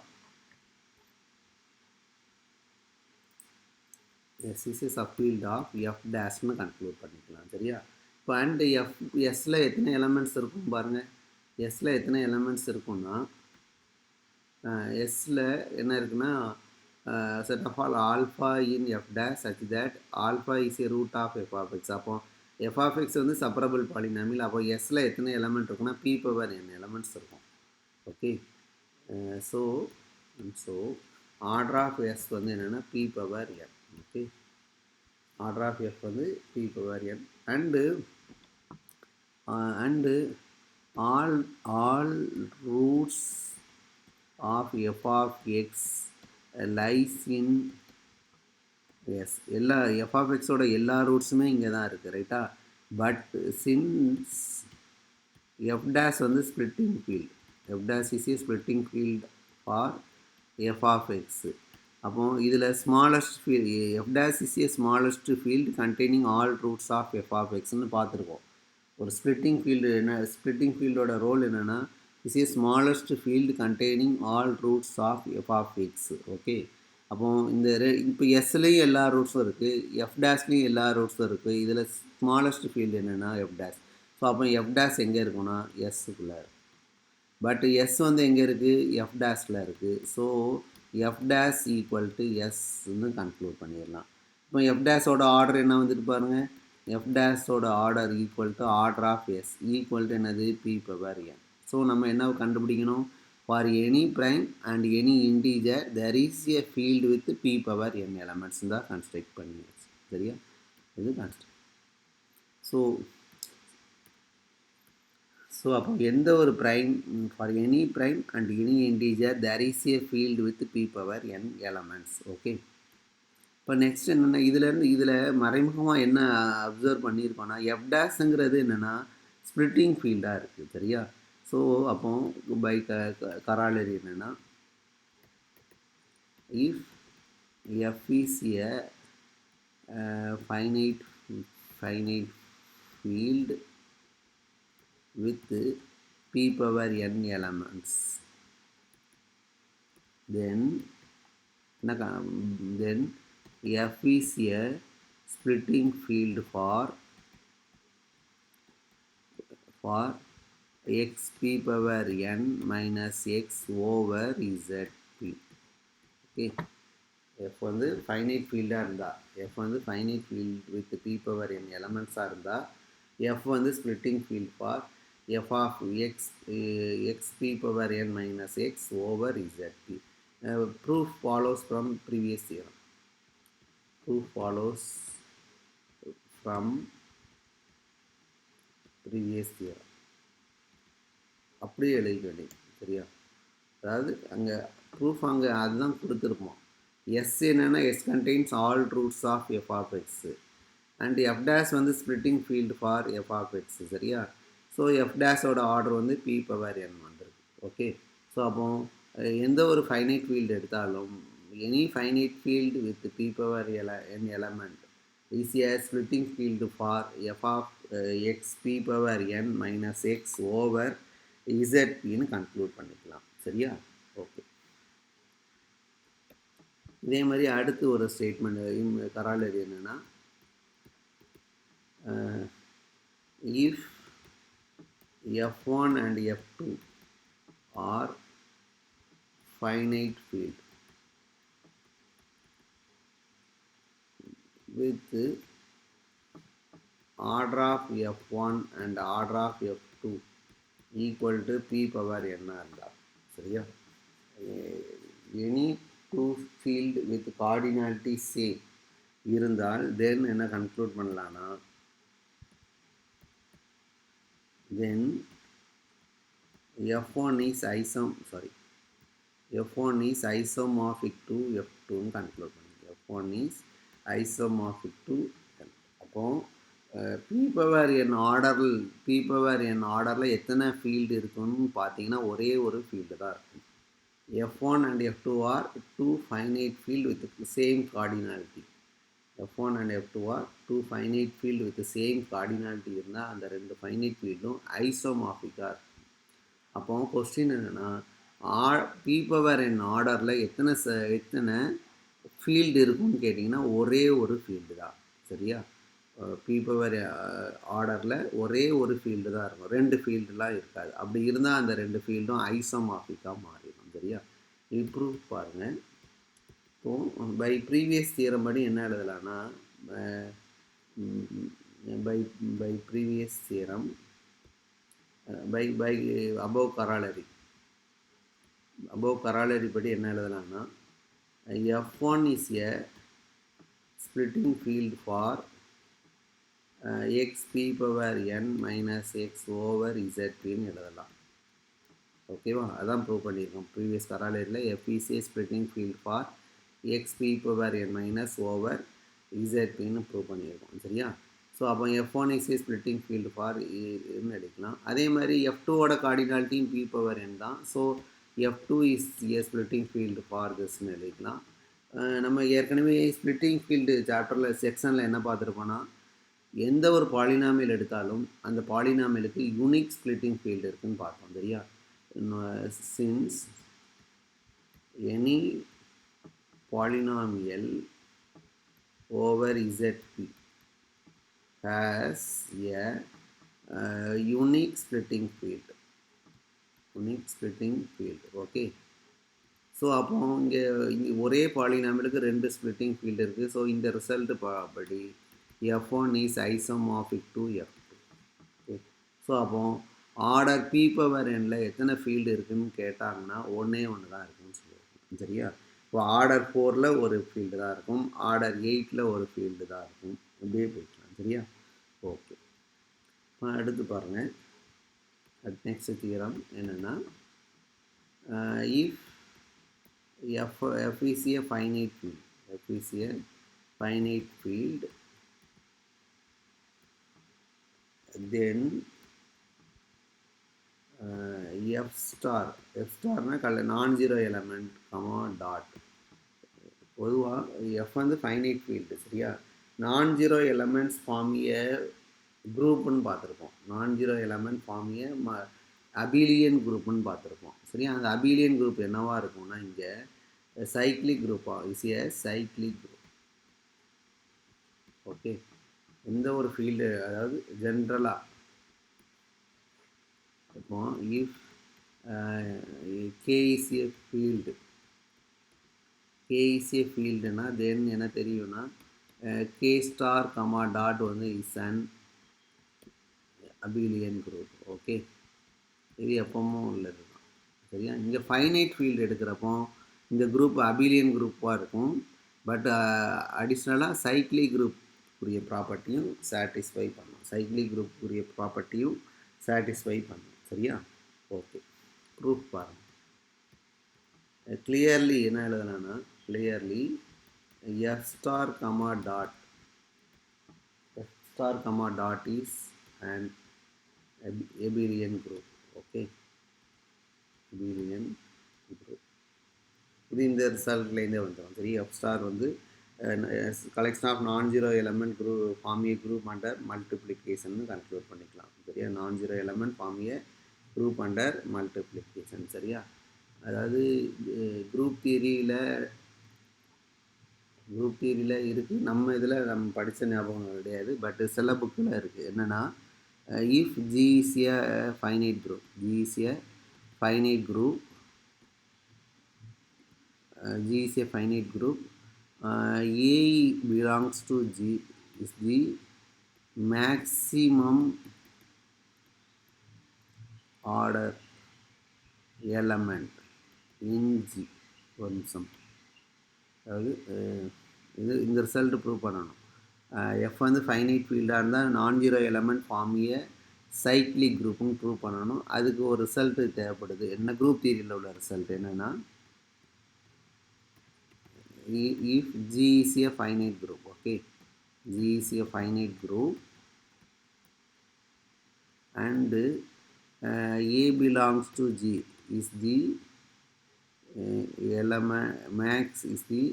S is a subfield of F டேஷ்னு conclude பண்ணிக்கலாம். சரியா? இப்போ and எஸ்ஸில் எத்தனை elements இருக்கும் பாருங்கள். எஸ்ஸில் எத்தனை எலமெண்ட்ஸ் இருக்குன்னா எஸ்ஸில் என்ன இருக்குன்னா set of all alpha in f dash such that alpha is a root of f of x. அப்போ f of x வந்து செப்பரபிள் பாலினாமியல். அப்போ எஸ்ஸில் எத்தனை எலமெண்ட் இருக்குன்னா p பவர் n எலமெண்ட்ஸ் இருக்கும். Okay, so order of S வந்து என்னென்னா p power n. Okay, order of F வந்து p power n and all roots of f of x lies in S. எல்லா f of x ஓட எல்லா ரூட்ஸுமே இங்கே தான் இருக்குது, ரைட்டா? பட் சின்ஸ் f dash வந்து splitting field, f dash is a splitting field for f of x. அப்போ இதில் smallest field f dash is a smallest field containing all roots of f of xன்னு பார்த்துருக்கோம். ஒரு ஸ்ப்ளிட்டிங் ஃபீல்டு என்ன, splitting ஃபீல்டோட role என்னென்னா is a smallest field containing all roots of F of X. Okay, அப்போது இந்த இப்போ எஸ்லேயும் எல்லா ரூட்ஸும் இருக்குது, எஃப் டேஷ்லேயும் எல்லா ரூட்ஸும் இருக்குது. இதில் ஸ்மாலஸ்ட் ஃபீல்டு என்னென்னா எஃப் டேஷ். ஸோ அப்போ எஃப் டேஷ் எங்கே இருக்குன்னா எஸ்ஸுக்குள்ளே இருக்குது. பட் எஸ் வந்து எங்கே இருக்குது, எஃப் டேஷில் இருக்குது. So F dash equal to எஸ்ன்னு கன்க்ளூட் பண்ணிடலாம். இப்போ எஃப் டேஷோட ஆர்டர் என்ன வந்துட்டு பாருங்கள். F டேஷோட order equal to order of S equal to என்னது p பவர் n. ஸோ நம்ம என்ன கண்டுபிடிக்கணும், for any prime and any integer there is a field with p power n elements தான் கன்ஸ்ட்ரக்ட் பண்ணியாச்சு. சரியா? இது கன்ஸ்ட்ரக்ட். ஸோ அப்போ எந்த ஒரு prime, for any prime and any integer there is a field with p power n elements. Okay, இப்போ next என்னென்னா இதில் மறைமுகமாக என்ன அப்சர்வ் பண்ணியிருக்கோன்னா எஃப் டேஷுங்கிறது என்னென்னா ஸ்ப்ளிட்டிங் ஃபீல்டாக இருக்குது. சரியா? ஸோ அப்போ பை கராலரி என்னென்னா if F is a finite field with p power n elements, then f is a splitting field for x p power n minus x over zp. okay, f வந்து finite ஃபீல்டாக இருந்தால், f வந்து finite field with p power n எலமெண்ட்ஸாக இருந்தால் f வந்து splitting field for f of x p power n minus x over zp. Proof follows from previous theorem. அப்படியே எழுதிக்க வேண்டியது. சரியா? அதாவது அங்கே ப்ரூஃப் அங்கே அதுதான் கொடுத்துருப்போம். எஸ் என்னென்னா S contains all roots of F of X and F dash வந்து splitting field for F of X. சரியா? ஸோ எஃப் டேஷோட ஆர்டர் வந்து p பவர் n வந்துருக்கு. ஓகே, ஸோ அப்போ எந்த ஒரு ஃபைனைட் ஃபீல்டு எடுத்தாலும் any finite field with p power n element is a splitting field for F of X p power n minus X over இசட்பின்னு conclude பண்ணிக்கலாம். சரியா? ஓகே, இதே மாதிரி அடுத்து ஒரு ஸ்டேட்மெண்ட் கராலரி என்னென்னா if f1 and f2 are finite field with order of f1 and order of f2 equal to p power n இருந்தால். சரியா? Any two field with cardinality same இருந்தால் தென் என்ன கன்க்ளூட் பண்ணலான்னா then f1 is isomorphic to f2 ன்னு conclude பண்ணுங்க. f1 is isomorphic to f2. அப்போ p power n ஆர்டரில் எத்தனை ஃபீல்டு இருக்குன்னு பார்த்தீங்கன்னா ஒரே ஒரு ஃபீல்டு தான் இருக்கும். f1 and f2 are two finite field with the same cardinality. f1 and f2 are two finite field with the same cardinality இருந்தால் அந்த ரெண்டு ஃபைனைட் ஃபீல்டும் ஐசோமார்பிக்காக இருக்கும். அப்போ கொஸ்டின் என்னென்னா p பவர் n ஆர்டரில் எத்தனை ஃபீல்டு இருக்குன்னு கேட்டிங்கன்னா ஒரே ஒரு ஃபீல்டு தான். சரியா? p பவர் ஆர்டரில் ஒரே ஒரு ஃபீல்டு தான் இருக்கும், 2 ஃபீல்டுலாம் இருக்காது. அப்படி இருந்தால் அந்த 2 ஃபீல்டும் ஐசோமார்பிக்காக மாறிடும். சரியா? ப்ரூஃப் பாருங்கள். இப்போது பை ப்ரீவியஸ் தியரம் படி என்ன எழுதலான்னா, by previous theorem, by above corollary படி என்ன எழுதலாம்னா, F1 is a splitting field for x p power n minus x over zp ன்னு எழுதலாம். ஓகேவா? அதான் ப்ரூவ் பண்ணியிருக்கோம் previous கராலரியில். F is a splitting field for x p power n minus over zpன்னு prove பண்ணியிருக்கோம். சரியா? ஸோ அப்போ F1 is a splitting field for ன்னு எடுக்கலாம். அதே மாதிரி F2ஓட கார்டினாலிட்டியும் p power n தான். So F2 is a splitting field for thisன்னு எடுக்கலாம். நம்ம ஏற்கனவே ஸ்பிளிட்டிங் ஃபீல்டு சாப்டரில் செக்ஷனில் என்ன பார்த்துருக்கோன்னா, எந்த ஒரு பாலினாமியல் எடுத்தாலும் அந்த பாலினாமியலுக்கு யூனிக் ஸ்பிளிட்டிங் ஃபீல்டு இருக்குதுன்னு பார்த்தோம். சரியா? since any polynomial over zp has a unique splitting field. Okay. So அப்போ இங்கே ஒரே பாலினாமியலுக்கு 2 ஸ்பிளிட்டிங் ஃபீல்டு இருக்குது. ஸோ இந்த ரிசல்ட் படி F1 is isomorphic to F2. Okay. So அப்போ ஆர்டர் p பவர் n எத்தனை ஃபீல்டு இருக்குதுன்னு கேட்டாங்கன்னா ஒன்றே தான் இருக்குதுன்னு சொல்லுவாங்க. சரியா? இப்போ ஆர்டர் 4 ஒரு ஃபீல்டு தான் இருக்கும், ஆர்டர் 8 ஒரு ஃபீல்டு தான் இருக்கும். அப்படியே போய்க்கலாம். சரியா? ஓகே. அடுத்து பாருங்கள். நெக்ஸ்ட் தியரம் என்னென்னா, if F is a finite field, then F star non-zero element, dot. பொதுவாக F வந்து ஃபைனைட் ஃபீல்டு. சரியா? நான்-ஜீரோ எலமெண்ட்ஸ் ஃபார்ம் ஏ குரூப்புன்னு பார்த்துருப்போம். நான்-ஜீரோ எலமெண்ட் ஃபார்ம் ஏ அபிலியன் குரூப்புன்னு பார்த்துருப்போம். சரியா? அந்த அபிலியன் குரூப் என்னவா இருக்கும்னா, இங்கே சைக்ளிக் குரூப்பாக சைக்ளிக் குரூப். ஓகே. எந்த ஒரு ஃபீல்டு, அதாவது ஜென்ரலாக இப்போ இஃப் கே இஸ் ஏ ஃபீல்டுனா தென் என்ன தெரியும்னா, கே ஸ்டார் டாட் வந்து is an abelian group. Okay. இது எப்பவும் உள்ளது தான். சரியா? இங்கே ஃபைனைட் ஃபீல்டு எடுக்கிறப்போ இந்த குரூப் அபிலியன் குரூப்பாக இருக்கும். பட் அடிஷ்னலாக சைக்ளிக் குரூப் உரிய ப்ராப்பர்ட்டியும் சாட்டிஸ்ஃபை பண்ணும். சரியா? ஓகே. ப்ரூஃப் பாருங்கள். கிளியர்லி என்ன எழுதலாம்னா, clearly F star dot is an abelian group. Okay. abelian group. இது இந்த ரிசல்ட்லேருந்தே வந்துடும். சரி? F star வந்து collection of non zero element form a group under multiplication conclude பண்ணிக்கலாம். சரியா? Non zero element form a group under multiplication. சரியா? அதாவது குரூப் தியரியில் இருக்குது. நம்ம இதில் நம்ம படித்த ஞாபகம் கிடையாது. பட் சில புக்கில் இருக்குது. என்னென்னா, if G is a finite group, A belongs to G is the maximum order element in G. ஒரு நிமிஷம். அதாவது இந்த ரிசல்ட் ப்ரூவ் பண்ணணும். எஃப் வந்து ஃபைனைட் ஃபீல்டாக இருந்தால் நான்-ஜீரோ எலமெண்ட் ஃபார்ம் ஏ சைக்ளிக் குரூப்புன்னு ப்ரூவ் பண்ணணும். அதுக்கு ஒரு ரிசல்ட்டு தேவைப்படுது. என்ன குரூப் தியரியில் உள்ள ரிசல்ட் என்னென்னா, if G is a finite group, okay, G is a finite group and A belongs to G is the element max is the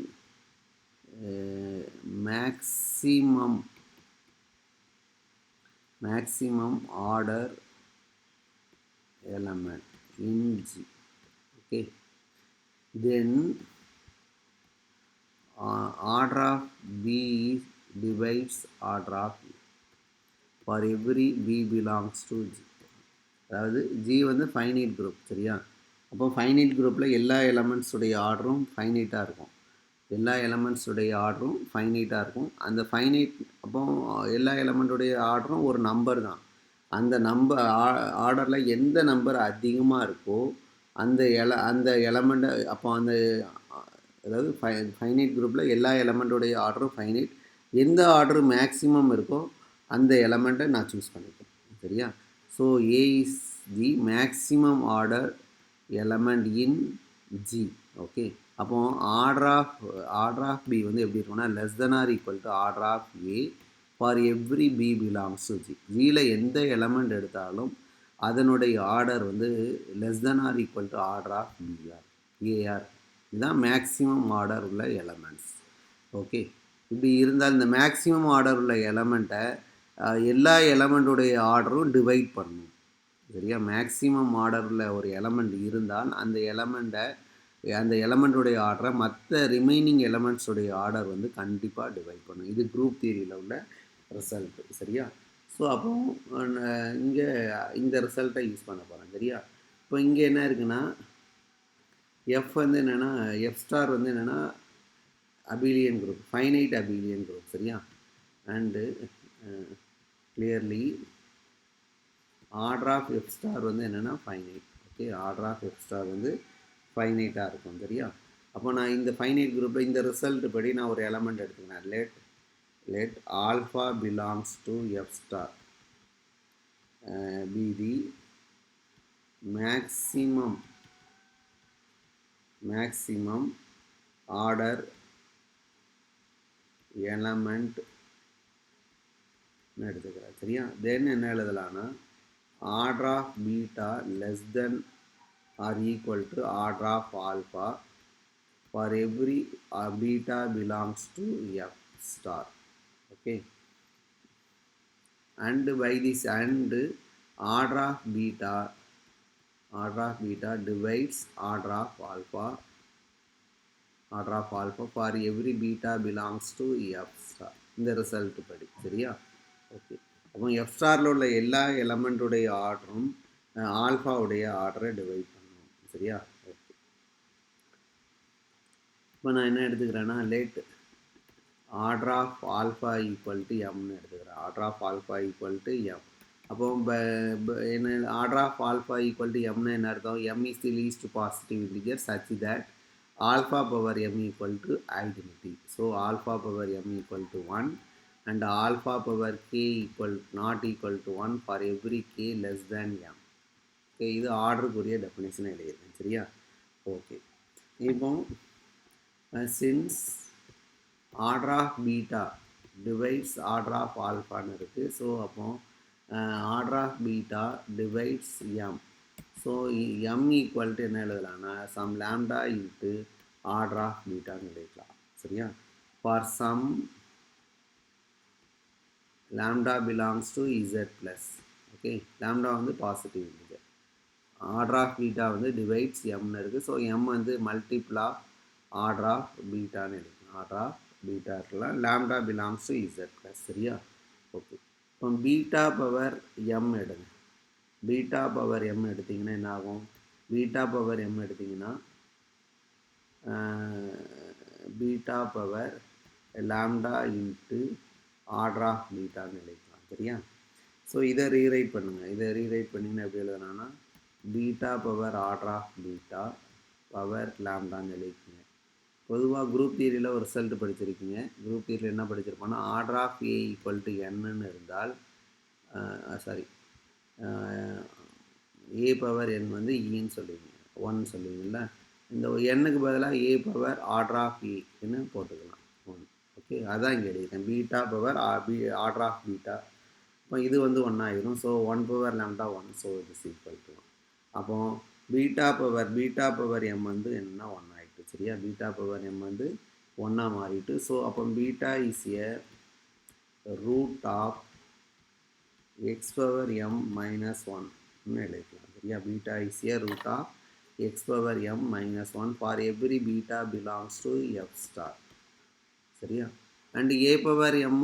maximum order element in G. Okay, then order of B divides order of E for every B belongs to G. அதாவது G வந்து finite group, சரியா? அப்போ finite குரூப்பில் எல்லா எலமெண்ட்ஸுடைய ஆர்டரும் ஃபைனைட்டாக இருக்கும். எல்லா எலமெண்ட்ஸுடைய ஆர்டரும் ஃபைனைட்டாக இருக்கும். அந்த ஃபைனைட் அப்போ எல்லா எலமெண்ட்டுடைய ஆர்டரும் ஒரு நம்பர் தான். அந்த நம்பர் ஆர்டரில் எந்த நம்பர் அதிகமாக இருக்கோ அந்த எலமெண்ட்டை அப்போ அந்த அதாவது ஃபைனைட் குரூப்பில் எல்லா எலமெண்ட்டுடைய ஆர்டரும் ஃபைனைட். எந்த ஆர்டர் மேக்ஸிமம் இருக்கோ அந்த எலமெண்ட்டை நான் சூஸ் பண்ணிப்பேன், சரியா? So A is the maximum order element in G. Okay, அப்போ ஆர்டர் ஆஃப் பி வந்து எப்படி இருக்கும்னா less than or equal to order of A for every B belongs to G. ஜியில் எந்த எலமெண்ட் எடுத்தாலும் அதனுடைய ஆர்டர் வந்து less than or equal to order of பிஆர் ஏஆர். இதுதான் மேக்ஸிமம் ஆர்டர் உள்ள எலமெண்ட்ஸ். ஓகே, இப்படி இருந்தால் இந்த மேக்ஸிமம் ஆர்டர் உள்ள எலமெண்ட்டை எல்லா எலமெண்ட்டுடைய ஆர்டரும் டிவைட் பண்ணணும், சரியா? மேக்ஸிமம் ஆர்டரில் ஒரு எலமெண்ட் இருந்தால் அந்த எலமெண்ட்டுடைய ஆர்டரை மற்ற ரிமைனிங் எலமெண்ட்ஸுடைய ஆர்டர் வந்து கண்டிப்பாக டிவைட் பண்ணும். இது குரூப் தியரியில் உள்ள ரிசல்ட், சரியா? ஸோ அப்போ இங்கே இந்த ரிசல்ட்டை யூஸ் பண்ண போகிறேன், சரியா? இப்போ இங்கே என்ன இருக்குன்னா எஃப் வந்து என்னென்னா எஃப் ஸ்டார் வந்து என்னென்னா abelian group, finite abelian group, சரியா? And clearly order of F star வந்து என்னென்னா finite. Okay, order of F star வந்து ஃபைனைட்டாக இருக்கும், சரியா? அப்போ நான் இந்த ஃபைனைட் குரூப்பில் இந்த ரிசல்ட் படி நான் ஒரு எலமெண்ட் எடுத்துக்கிறேன். Let alpha belongs to F star be the maximum order element எடுத்துக்கிறேன், சரியா? தென் என்ன எழுதலாம்னா order of beta less than or equal to order of alpha for every beta belongs to F star. Okay, and by this and order of beta divides order of alpha for every beta belongs to f star. இந்த result படி, சரியா? Okay, அப்போ F ஸ்டாரில் உள்ள எல்லா எலமெண்ட்டுடைய ஆர்டரும் ஆல்ஃபாவுடைய ஆர்டரை divide பண்ணணும், சரியா? ஓகே, இப்போ நான் என்ன எடுத்துக்கிறேன்னா let order of alpha equal to எம்னு எடுத்துக்கிறேன். Order of alpha equal to M. அப்போ என்ன order of alpha equal to எம்னு என்ன அர்த்தம்? M is the least positive integer such that alpha power M equal to identity. So alpha power M equal to 1 and alpha power K not equal to 1 for every K less than M. Okay, இது ஆர்டருக்குரிய definition எழுதியிருக்கேன், சரியா? Okay, இப்போ since order of beta divides order of ஆல்ஃபான்னு இருக்குது. So அப்போ order of beta divides M. So M equal to என்ன எழுதலாம்னா some lambda into order of பீட்டான்னு எழுதிக்கலாம், சரியா? For some lambda belongs to Z plus. Okay, lambda வந்து positive integer. Order of beta வந்து டிவைட்ஸ் எம்னு இருக்குது. ஸோ எம் வந்து மல்டிபிள் ஆஃப் ஆர்டர் ஆஃப் பீட்டான்னு எடுக்கணும். ஆர்டர் ஆஃப் பீட்டா இருக்கலாம், lambda belongs to Z plus, சரியா? ஓகே, இப்போ பீட்டா பவர் எம் எடுங்க. பீட்டா பவர் எம் எடுத்திங்கன்னா என்ன ஆகும்? பீட்டா பவர் எம் எடுத்திங்கன்னா beta power lambda into order of பீட்டான்னு எழுதிக்கலாம், சரியா? ஸோ இதை ரீரைட் பண்ணுங்கள். இதை ரீரைட் பண்ணிங்கன்னா எப்படி எழுதுனா beta power order of beta power லேம்டான்னு எழுதிக்கோங்க. பொதுவாக குரூப் தியரியில் ஒரு ரிசல்ட் படிச்சிருக்கீங்க. குரூப் தியரியில் என்ன படிச்சிருப்போம்னா order of A equal to என்னன்னு இருந்தால் ஏ பவர் என் வந்து ஈன்னு சொல்லுவீங்க, 1 சொல்லுவீங்கல்ல. இந்த எண்ணுக்கு பதிலாக ஏ பவர் ஆர்டர் ஆஃப் ஏன்னு போட்டுக்கலாம் 1. ஓகே, அதான் இங்கே எழுதிட்டேன். Beta power order of beta. இப்போ இது வந்து 1 ஆகிடும். So 1 power lambda 1. ஸோ இது ஈக்குவல் டு 1. அப்போ பீட்டா பவர் எம் வந்து என்னன்னா 1 ஆகிட்டு, சரியா? பீட்டா பவர் எம் வந்து 1 மாறிட்டு. ஸோ அப்போ beta is a root of X power M minus 1ன்னு எழுதிக்கலாம், சரியா? Beta is a root of x power m minus 1 for every beta belongs to f star. சரியா? and a power m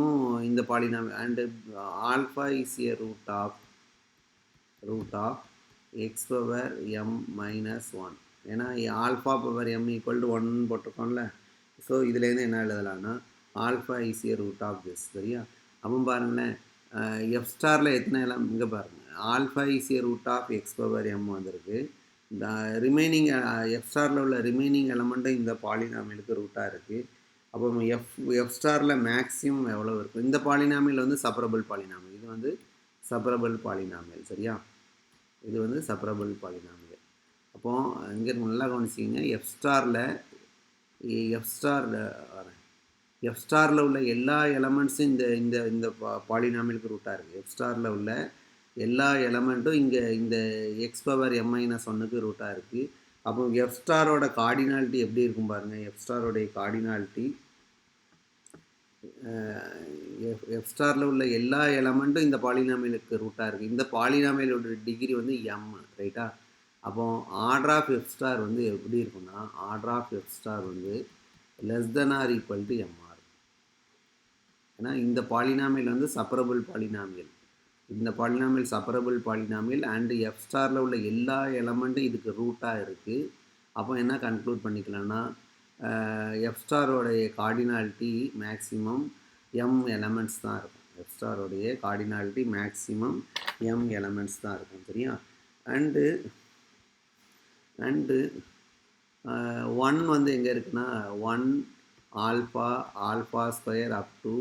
இந்த polynomial and alpha is a root of x power m minus 1. ஏன்னா alpha power m equal to 1 போட்டிருக்கோம்ல. So இதுலேருந்து என்ன எழுதலாம்னா alpha is a root of this. சரியா? அப்போ பாருங்களேன், எஃப் ஸ்டாரில் எத்தனை எல்லாம் இங்கே பாருங்கள், alpha is a root of X power M வந்திருக்கு. இந்த ரிமைனிங் எஃப் ஸ்டாரில் உள்ள ரிமைனிங் எலமெண்ட்டும் இந்த பாலினாமியலுக்கு ரூட்டாக இருக்குது. அப்போ எஃப் ஸ்டாரில் மேக்ஸிமம் எவ்வளோ இருக்கும்? இந்த பாலினாமியல் வந்து செப்பரபிள் பாலினாமியல், இது வந்து செப்பரபிள் பாலினாமியல். சரியா? இது வந்து செப்பரபிள் பாலினாமியல். அப்போது இங்கே நல்லா கவனிச்சிங்க, எஃப் ஸ்டாரில் உள்ள எல்லா எலமெண்ட்ஸும் இந்த இந்த இந்த பாலினாமியலுக்கு ரூட்டாக இருக்குது. எஃப் ஸ்டாரில் உள்ள எல்லா எலமெண்ட்டும் இங்கே இந்த எக்ஸ் பவர் எம் மைனஸ் ஒன்றுக்கு ரூட்டாக இருக்குது. அப்போ எஃப் ஸ்டாரோட கார்டினாலிட்டி எப்படி இருக்கும் பாருங்கள். எஃப் ஸ்டாரோடைய கார்டினாலிட்டி, எஃப் ஸ்டாரில் உள்ள எல்லா எலமெண்ட்டும் இந்த பாலினாமியலுக்கு ரூட்டாக இருக்குது. இந்த பாலினாமியலோட டிகிரி வந்து எம், ரைட்டா? அப்போ ஆர்டர் ஆஃப் எஃப் ஸ்டார் வந்து எப்படி இருக்குன்னா, ஆர்டர் ஆஃப் எஃப் ஸ்டார் வந்து less than or equal to எம்ஆர். ஏன்னா இந்த பாலினாமியல் வந்து செப்பரபிள் பாலினாமியல், இந்த polynomial separable polynomial and F ஸ்டாரில் உள்ள எல்லா எலமெண்ட்டும் இதுக்கு ரூட்டாக இருக்குது. அப்போ என்ன கன்க்ளூட் பண்ணிக்கலாம்னா, எஃப் ஸ்டாரோடைய கார்டினாலிட்டி மேக்ஸிமம் எம் எலமெண்ட்ஸ் தான் இருக்கும். எஃப் ஸ்டாரோடைய கார்டினாலிட்டி மேக்ஸிமம் எம் எலமெண்ட்ஸ் தான் இருக்கும். சரியா? அண்டு 1 வந்து எங்கே இருக்குன்னா, 1 alpha square up to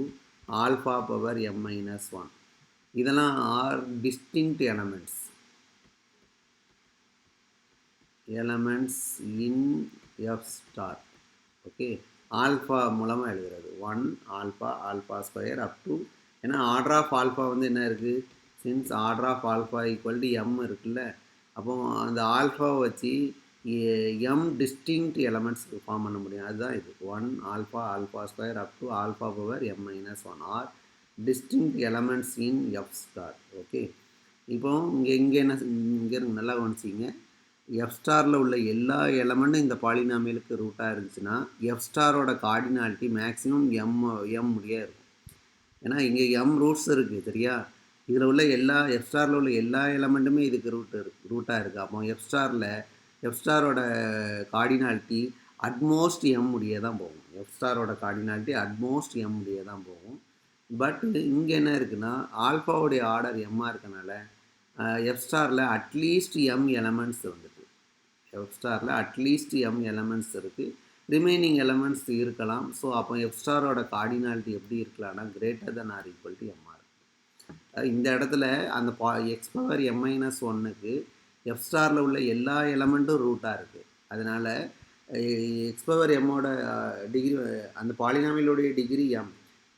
alpha power m minus 1. இதெல்லாம் are distinct elements in F star. Okay, alpha மூலமாக எழுதுறது 1 ஆல்ஃபா ஸ்கொயர் அப் டு, ஏன்னா ஆர்டர் ஆஃப் ஆல்ஃபா வந்து என்ன இருக்குது, since order of alpha equal to M இருக்குல்ல. அப்போ அந்த ஆல்ஃபாவை வச்சு எம் டிஸ்டிங்க்ட் எலமெண்ட்ஸ் ஃபார்ம் பண்ண முடியும். அதுதான் இது 1 alpha square up to alpha power m minus 1 are distinct elements in F star. Okay, இப்போ இங்கே என்ன, இங்கே நல்லா கவனிச்சிங்க, எஃப் ஸ்டாரில் உள்ள எல்லா எலமெண்ட்டும் இந்த பாலினாமியலுக்கு ரூட்டாக இருந்துச்சுன்னா எஃப் ஸ்டாரோட கார்டினாலிட்டி மேக்ஸிமம் எம் முடியே இருக்கும். ஏன்னா இங்கே எம் ரூட்ஸ் இருக்குது. சரியா? இதில் உள்ள எல்லா எஃப் ஸ்டாரில் உள்ள எல்லா எலமெண்ட்டுமே இதுக்கு ரூட்டாக இருக்குது. அப்போ எஃப் ஸ்டாரோட கார்டினாலிட்டி அட்மோஸ்ட் எம் முடியே தான் போகும். எஃப் ஸ்டாரோட கார்டினாலிட்டி அட்மோஸ்ட் எம் முடியே தான் போகும். பட் இங்கே என்ன இருக்குன்னா, ஆல்ஃபாவுடைய ஆர்டர் எம்மாக இருக்கனால எஃப் ஸ்டாரில் அட்லீஸ்ட் எம் எலமெண்ட்ஸ் வந்துட்டு, எஃப் ஸ்டாரில் அட்லீஸ்ட் எம் எலமெண்ட்ஸ் இருக்குது. ரிமைனிங் எலமெண்ட்ஸ் இருக்கலாம். ஸோ அப்போ எஃப் ஸ்டாரோட கார்டினாலிட்டி எப்படி இருக்கலாம்னா greater than or equal to MR. இந்த இடத்துல அந்த எக்ஸ் பவர் m மைனஸ் 1க்கு எஃப் ஸ்டாரில் உள்ள எல்லா எலமெண்ட்டும் ரூட்டாக இருக்குது. அதனால் எக்ஸ் பவர் எம்மோட டிகிரி, அந்த பாலினாமியலுடைய டிகிரி எம்,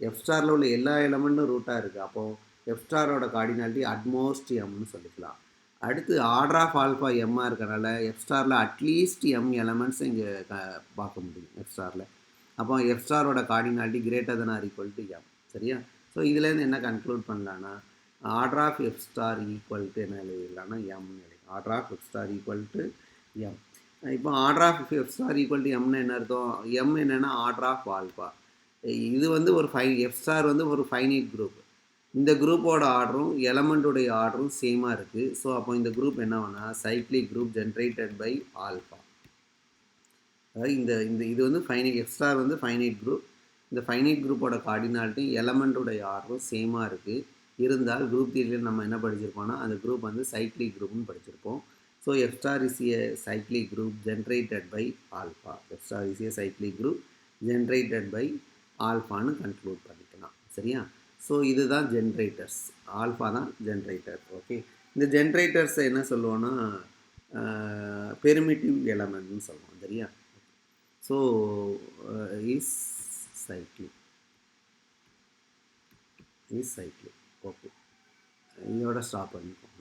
எஃப் ஸ்டாரில் உள்ள எல்லா எலமெண்ட்டும் ரூட்டாக இருக்குது. அப்போது எஃப் ஸ்டாரோட கார்டினாலிட்டி அட்மோஸ்ட் எம்னு சொல்லிக்கலாம். அடுத்து ஆர்டர் ஆஃப் ஆல்ஃபா எம்மாக இருக்கனால எஃப் ஸ்டாரில் அட்லீஸ்ட் எம் எலமெண்ட்ஸ் இங்கே பார்க்க முடியும் எஃப் ஸ்டாரில். அப்போ எஃப் ஸ்டாரோட cardinality greater than or equal to M. சரியா? ஸோ இதுலேருந்து என்ன கன்க்ளூட் பண்ணலான்னா, order of F star equal to என்ன எழுதிடலாம்னா எம்னு எழுதிடும். Order of F star equal to M. இப்போ order of F star equal to எம்னு என்ன அர்த்தம்? எம் என்னென்னா ஆர்டர் ஆஃப் ஆல்ஃபா. இது வந்து ஒரு எஃப் ஸ்டார் வந்து ஒரு ஃபைனைட் குரூப். இந்த குரூப்போட ஆர்டரும் எலமெண்ட்டுடைய ஆர்டரும் சேமாக இருக்குது. ஸோ அப்போ இந்த குரூப் என்ன வேணா cyclic group generated by alpha. அதாவது இந்த இது வந்து ஃபைனைட், எஃப் ஸ்டார் வந்து ஃபைனைட் குரூப். இந்த ஃபைனைட் குரூப்போட கார்டினாலிட்டி எலமெண்ட்டுடைய ஆர்டரும் சேமாக இருக்குது. இருந்தால் குரூப் தியரியில் நம்ம என்ன படிச்சிருப்போம்னா, அந்த குரூப் வந்து சைக்ளிக் குரூப்னு படிச்சிருப்போம். So F star is a cyclic group generated by alpha. F star is a cyclic group generated by ஆல்ஃபான்னு கன்க்ளூட் பண்ணிக்கலாம். சரியா? ஸோ இதுதான் ஜென்ரேட்டர்ஸ், ஆல்ஃபா தான் ஜென்ரேட்டர். ஓகே, இந்த ஜென்ரேட்டர்ஸை என்ன சொல்லுவோன்னா பெர்மிட்டிவ் எலமெண்ட்னு சொல்லுவோம். சரியா? So is cyclic. ஓகே, இதோட ஸ்டாப் பண்ணிப்போம்.